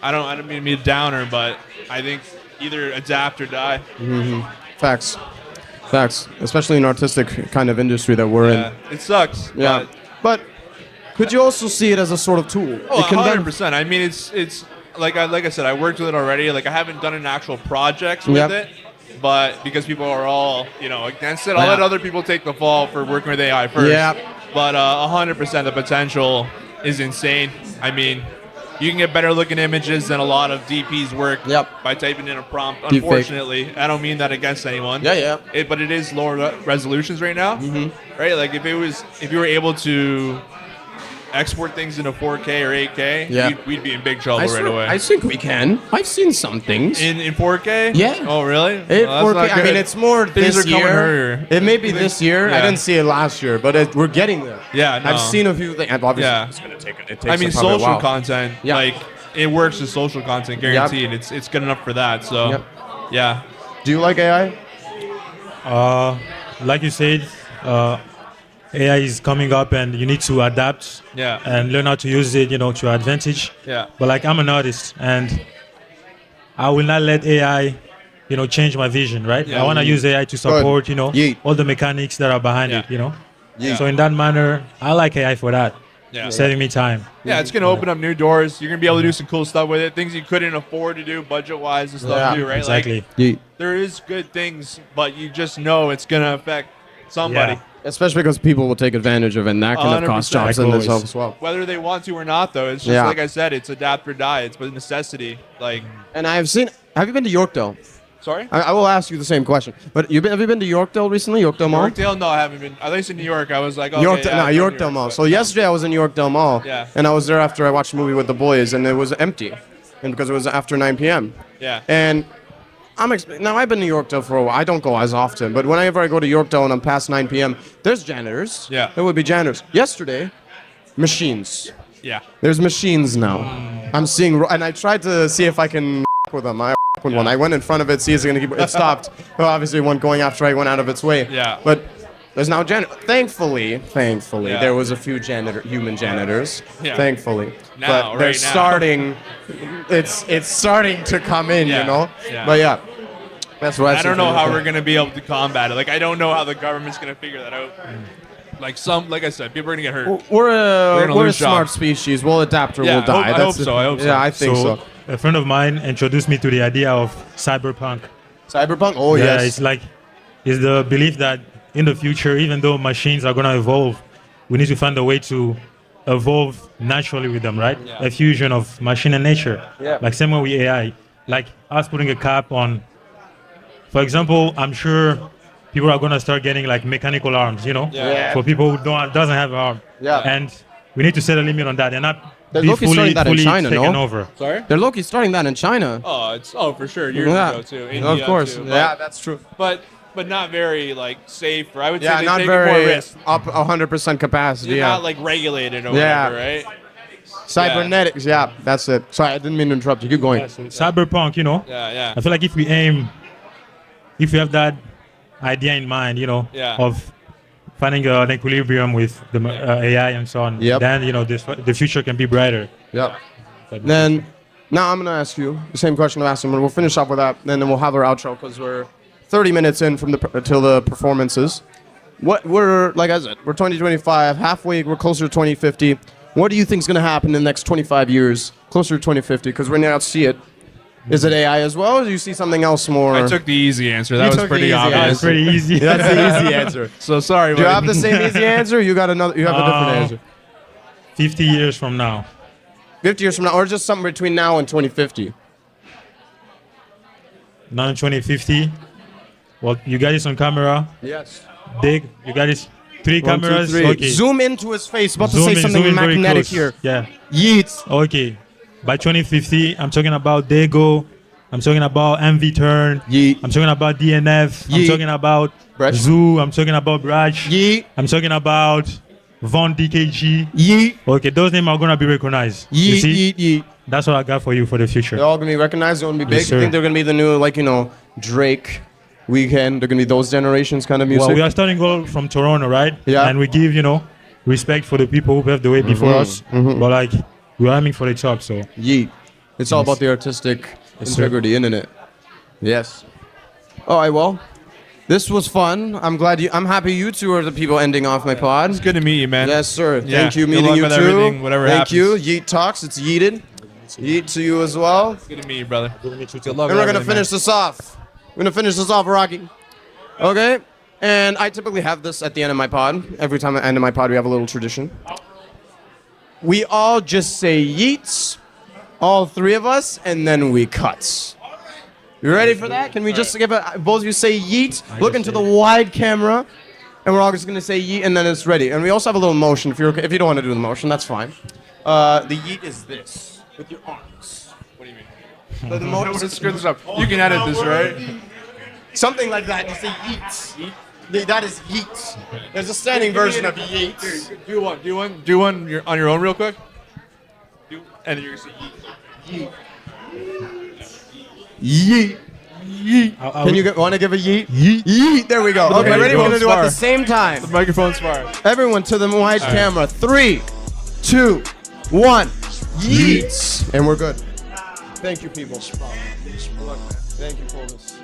I don't mean to be a downer, but I think either adapt or die. Mm-hmm. Facts. Especially in artistic kind of industry that we're Yeah. It sucks. in. Yeah. But could you also see it as a sort of tool? Oh, It can then- 100%. I mean, it's like I said, I worked with it already. Like I haven't done an actual projects with Yep. it, but because people are all against it, I'll Yeah. let other people take the fall for working with AI first. Yeah. But 100% the potential is insane. I mean, you can get better looking images than a lot of DP's work by typing in a prompt. Deepfake. Unfortunately, I don't mean that against anyone. Yeah. But it is lower resolutions right now, right? Like if you were able to export things into 4K or 8K, Yeah. we'd be in big trouble right away. I think we can. I've seen some things. In 4K? Yeah. Oh, really? It, Well, that's 4K, not I mean, good. it's more Things this are coming year. earlier. It may be this year. I Yeah. didn't see it last year, but we're getting there. Yeah, no. I've seen a few things. Obviously, Yeah. it's gonna take it. I mean, probably a social while. content, Yeah. like it works as social content, guaranteed. It's good enough for that. So, Yep. yeah. Do you like AI? Like you said, AI is coming up and you need to adapt Yeah. and learn how to use it, to your advantage. Yeah. But like I'm an artist and I will not let AI, change my vision, right? Yeah. I want to use AI to support, Yeet. all the mechanics that are behind Yeah. it, Yeah. So in that manner, I like AI for that. Yeah. Saving me time. Yeah, it's going to open up new doors. You're going to be able to do some cool stuff with it. Things you couldn't afford to do budget-wise and stuff Yeah, too, right? exactly. Like, there is good things, but you just know it's going to affect somebody. Yeah. Especially because people will take advantage of it, and that can have cost 100%. jobs in Like itself always. as well. Whether they want to or not, though, it's just Yeah. like I said, it's adapt or die. It's a necessity. Like, And Have you been to Yorkdale? sorry? I will ask you the same question. But have you been to Yorkdale recently? Yorkdale Mall? Yorkdale? No, I haven't been. At least in New York, I was like, okay, Yorkdale, yeah, no, I've been to Yorkdale Mall. but So yesterday I was in Yorkdale Mall, Yeah. and I was there after I watched a movie with the boys, and it was empty, and because it was after 9 p.m. Yeah. And now I've been to Yorkdale for a while. I don't go as often, but whenever I go to Yorkdale and I'm past 9 p.m., there's janitors. Yeah. There would be janitors. Yesterday, machines. Yeah. There's machines now. I'm seeing, and I tried to see if I can with them. I one. I went in front of it, see it's gonna keep. It stopped. Well, obviously, one going after I went out of its way. Yeah. But there's now thankfully, Yeah. there was a few human janitors. Yeah. Thankfully, Now, but they're right now. starting. It's starting to come in, Yeah. you know. Yeah. But yeah, that's what I don't know how we're gonna be able to combat it. Like I don't know how the government's gonna figure that out. Like I said, people are gonna get hurt. We're gonna a lose smart jobs. species. We'll adapt or Yeah, we'll die. I hope so. I hope so. Yeah, I think so. A friend of mine introduced me to the idea of cyberpunk. Cyberpunk? Oh, yeah, yes. it's the belief that in the future, even though machines are gonna evolve, we need to find a way to evolve naturally with them, right? Yeah. A fusion of machine and nature. Yeah. Like same way with AI. Like us putting a cap on, for example, I'm sure people are gonna start getting like mechanical arms, you know, Yeah. for people who doesn't have an arm. Yeah. And we need to set a limit on that and not They're be low-key fully, starting that in fully China, taken no? over. Sorry? They're low-key starting that in China. Oh, for sure. Years Yeah. ago too. Of India, course. too. Yeah, that's true. But not very like safe. Or I would Yeah, say they not take more very risk. up 100% capacity. You're Yeah. not like regulated or Yeah. whatever, right? Cybernetics. Yeah, that's it. Sorry, I didn't mean to interrupt you. Keep going. Yeah, so cyberpunk, you know. Yeah, yeah. I feel like if we have that idea in mind, you know, Yeah. of finding an equilibrium with the AI and so on, Yep. then the future can be brighter. Yep. Then, now I'm gonna ask you the same question I asked him, and we'll finish up with that. And then we'll have our outro because we're 30 minutes in from till the performances. We're like I said, we're 2025, halfway. We're closer to 2050. What do you think is gonna happen in the next 25 years, closer to 2050? Because we're now see it. Is it AI as well, or do you see something else more? I took the easy answer. That You was took the pretty easy obvious. answer. Pretty easy. That's the easy answer. So sorry. Do you buddy. have the same easy answer? You got another. You have a different answer. 50 years from now. 50 years from now, or just something between now and 2050. Now in 2050, well, you got this on camera. Yes. Big. You got this 3 1, 2, cameras. 3. Okay. Zoom into his face. About Zoom to say in, something zoom in very magnetic close. here. Yeah. Yeet. Okay. By 2050, I'm talking about Dago. I'm talking about MV Turn. Yeet. I'm talking about DNF. Yeet. I'm talking about Bresh. Zoo. I'm talking about Braj. Yeet. I'm talking about Von DKG. Yeet. Okay, those names are gonna be recognized. You Yeet. see? Yeet. Yeet. That's what I got for you for the future. They're all gonna be recognized. They're gonna be big. Yes, You sir. think they're gonna be the new, like, Drake, Weekend? They're gonna be those generations kind of music. Well, we are starting all from Toronto, right? Yeah. And we give, respect for the people who paved the way before us. But like, we're aiming for the top, so. Yeet. It's all Yes. about the artistic Yes, sir. integrity, isn't it? Yes. All right. Well, this was fun. I'm happy you two are the people ending off my pod. It's good to meet you, man. Yes, sir. Yeah, Thank you. good Meeting luck you with too. everything, whatever Thank happens. you. Yeet Talks. It's yeeted. Yeet to you as well. It's good to meet you, brother. Good luck. And with we're gonna everything, finish man. this off. We're gonna finish this off, Rocky. Okay. And I typically have this at the end of my pod. Every time I end of my pod, we have a little tradition. We all just say yeets, all 3 of us, and then we cut. You ready for that? Can we just give both of you say yeet? Look into the wide camera, and we're all just gonna say yeet, and then it's ready. And we also have a little motion. If you don't want to do the motion, that's fine. The yeet is this with your arms. What do you mean? The motion. Let's screw this up. You can edit this, right? Something like that. You say yeet. That is yeet. There's a standing version of yeet. Do one on your own real quick. And then you're gonna say yeet. Yeet. Yeet. Can you want to give a yeet? Yeet. Yeet. There we go. Okay, ready? We're gonna do it at the same time. The microphone's far. Everyone to the wide camera. 3, 2, 1. Yeet. And we're good. Thank you, people. Thank you, Clovis.